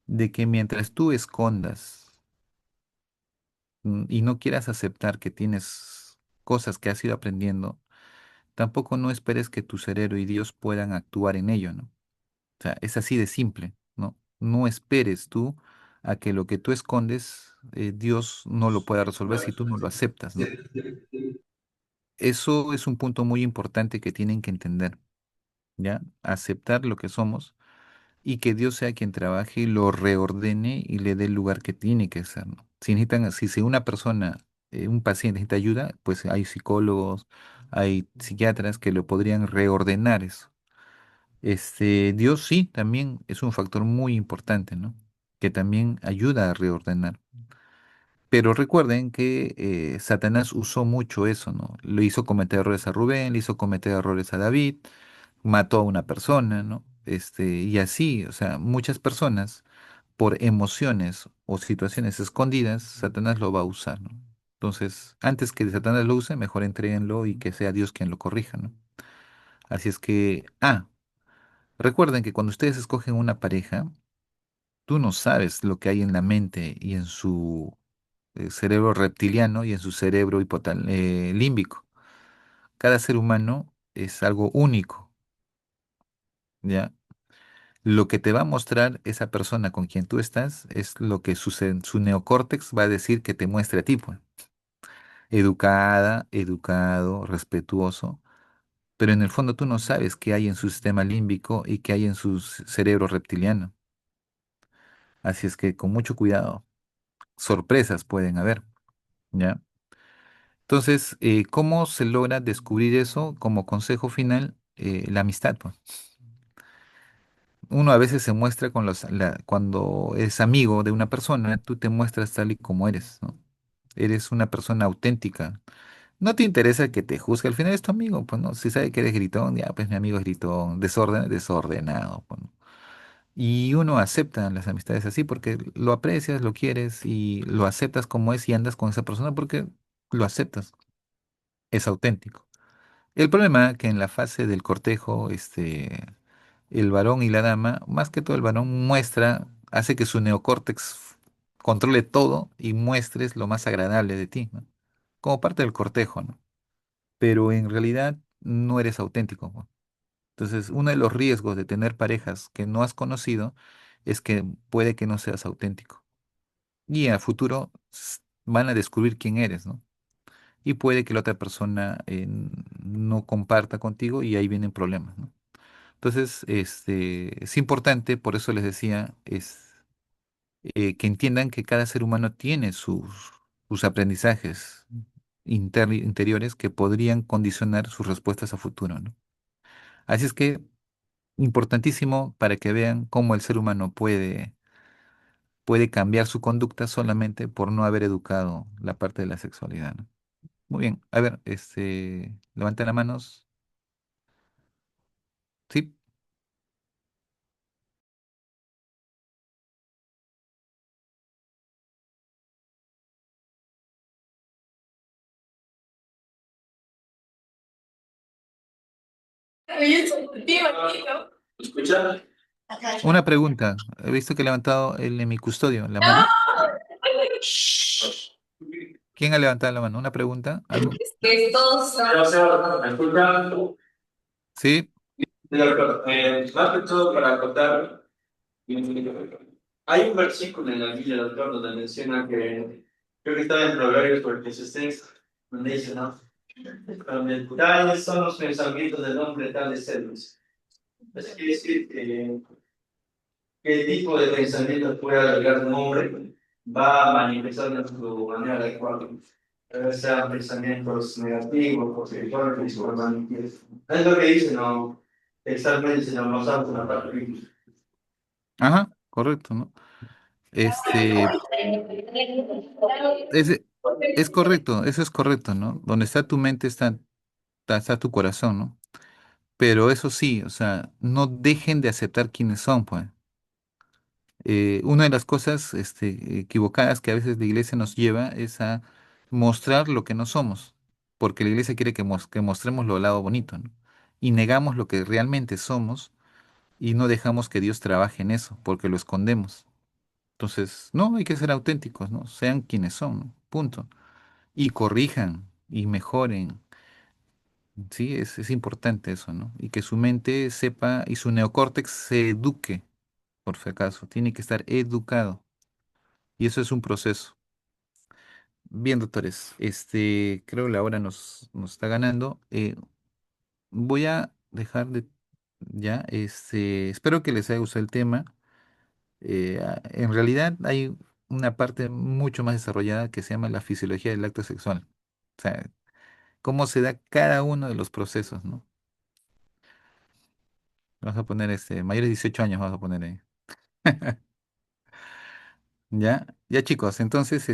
de que mientras tú escondas y no quieras aceptar que tienes cosas que has ido aprendiendo, tampoco no esperes que tu cerebro y Dios puedan actuar en ello, ¿no? O sea, es así de simple, ¿no? No esperes tú a que lo que tú escondes, Dios no lo pueda resolver si tú no lo aceptas, ¿no? Eso es un punto muy importante que tienen que entender, ¿ya? Aceptar lo que somos y que Dios sea quien trabaje y lo reordene y le dé el lugar que tiene que ser, ¿no? Si una persona, un paciente necesita ayuda, pues hay psicólogos, hay psiquiatras que lo podrían reordenar eso. Dios sí, también es un factor muy importante, ¿no? Que también ayuda a reordenar. Pero recuerden que Satanás usó mucho eso, ¿no? Le hizo cometer errores a Rubén, le hizo cometer errores a David, mató a una persona, ¿no? Y así, o sea, muchas personas, por emociones o situaciones escondidas, Satanás lo va a usar, ¿no? Entonces, antes que Satanás lo use, mejor entréguenlo y que sea Dios quien lo corrija, ¿no? Así es que, recuerden que cuando ustedes escogen una pareja, tú no sabes lo que hay en la mente y en su cerebro reptiliano y en su cerebro límbico. Cada ser humano es algo único, ¿ya? Lo que te va a mostrar esa persona con quien tú estás es lo que su neocórtex va a decir que te muestre a ti, pues. Educada, educado, respetuoso, pero en el fondo tú no sabes qué hay en su sistema límbico y qué hay en su cerebro reptiliano. Así es que con mucho cuidado, sorpresas pueden haber, ¿ya? Entonces, ¿cómo se logra descubrir eso? Como consejo final, la amistad, pues. Uno a veces se muestra cuando es amigo de una persona, tú te muestras tal y como eres, ¿no? Eres una persona auténtica. No te interesa que te juzgue, al final es tu amigo, pues, ¿no? Si sabe que eres gritón, ya, pues mi amigo es gritón, desordenado, pues, ¿no? Y uno acepta las amistades así porque lo aprecias, lo quieres y lo aceptas como es y andas con esa persona porque lo aceptas, es auténtico. El problema que en la fase del cortejo, el varón y la dama, más que todo el varón hace que su neocórtex controle todo y muestres lo más agradable de ti, ¿no? Como parte del cortejo, ¿no? Pero en realidad no eres auténtico, ¿no? Entonces, uno de los riesgos de tener parejas que no has conocido es que puede que no seas auténtico. Y a futuro van a descubrir quién eres, ¿no? Y puede que la otra persona no comparta contigo y ahí vienen problemas, ¿no? Entonces, es importante, por eso les decía, que entiendan que cada ser humano tiene sus aprendizajes interiores que podrían condicionar sus respuestas a futuro, ¿no? Así es que, importantísimo para que vean cómo el ser humano puede cambiar su conducta solamente por no haber educado la parte de la sexualidad, ¿no? Muy bien, a ver, levanten las manos. Sí. ¿Escucha? Una pregunta. He visto que ha levantado el de mi custodio la mano. ¿Quién ha levantado la mano? ¿Una pregunta? ¿Algo? ¿Me escucha? Sí. De acuerdo. Más que todo para acotar, hay un versículo en la Biblia, doctor, donde menciona que, creo que está en Proverbios 46, donde dice, ¿no? Donde tales son los pensamientos del hombre, tales celos. Eso quiere decir que qué tipo de pensamientos puede albergar un hombre va a manifestar en su manera de actuar. Sean pensamientos negativos, positivos, o manifiestos. Es lo que dice, ¿no? Exactamente, se nos basamos en la parte bíblica. Ajá, correcto, ¿no? Este, ese, es correcto, eso es correcto, ¿no? Donde está tu mente está tu corazón, ¿no? Pero eso sí, o sea, no dejen de aceptar quiénes son, pues. Una de las cosas, equivocadas que a veces la iglesia nos lleva es a mostrar lo que no somos, porque la iglesia quiere que mostremos lo lado bonito, ¿no? Y negamos lo que realmente somos y no dejamos que Dios trabaje en eso, porque lo escondemos. Entonces, no, hay que ser auténticos, ¿no? Sean quienes son, ¿no? Punto. Y corrijan y mejoren, ¿sí? Es importante eso, ¿no? Y que su mente sepa y su neocórtex se eduque, por si acaso, tiene que estar educado. Y eso es un proceso. Bien, doctores, creo que la hora nos está ganando. Voy a dejar de ya, espero que les haya gustado el tema. En realidad hay una parte mucho más desarrollada que se llama la fisiología del acto sexual. O sea, cómo se da cada uno de los procesos, ¿no? Vamos a poner mayores de 18 años, vamos a poner ahí. Ya, ya chicos, entonces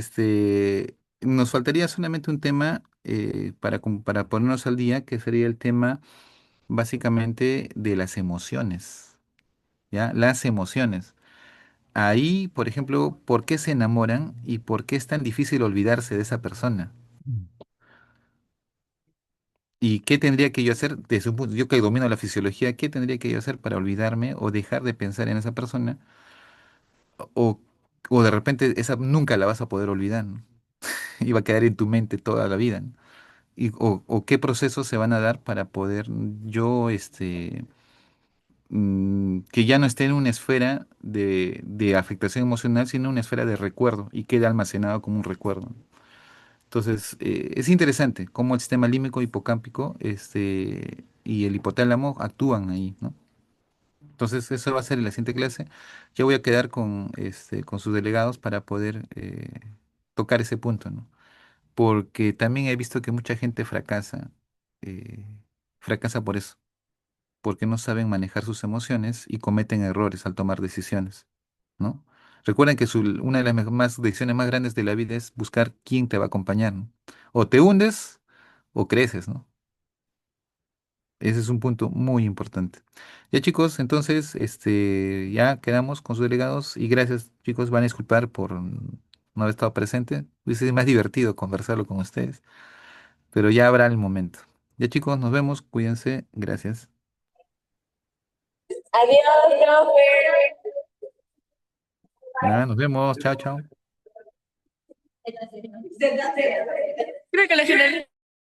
nos faltaría solamente un tema para ponernos al día, que sería el tema básicamente de las emociones, ¿ya? Las emociones. Ahí, por ejemplo, ¿por qué se enamoran y por qué es tan difícil olvidarse de esa persona? ¿Y qué tendría que yo hacer, yo que domino la fisiología, qué tendría que yo hacer para olvidarme o dejar de pensar en esa persona? O, o de repente esa nunca la vas a poder olvidar, ¿no? Y va a quedar en tu mente toda la vida, ¿no? O qué procesos se van a dar para poder yo, que ya no esté en una esfera de afectación emocional, sino en una esfera de recuerdo y quede almacenado como un recuerdo. Entonces, es interesante cómo el sistema límbico hipocámpico y el hipotálamo actúan ahí, ¿no? Entonces, eso va a ser en la siguiente clase. Yo voy a quedar con sus delegados para poder tocar ese punto, ¿no? Porque también he visto que mucha gente eh, fracasa por eso, porque no saben manejar sus emociones y cometen errores al tomar decisiones, ¿no? Recuerden que una de las decisiones más grandes de la vida es buscar quién te va a acompañar, ¿no? O te hundes o creces, ¿no? Ese es un punto muy importante. Ya chicos, entonces, ya quedamos con sus delegados y gracias chicos, van a disculpar por no haber estado presente. Es más divertido conversarlo con ustedes, pero ya habrá el momento. Ya chicos, nos vemos, cuídense, gracias. Adiós, profe. Ya, nos vemos, chao, chao. Creo que la general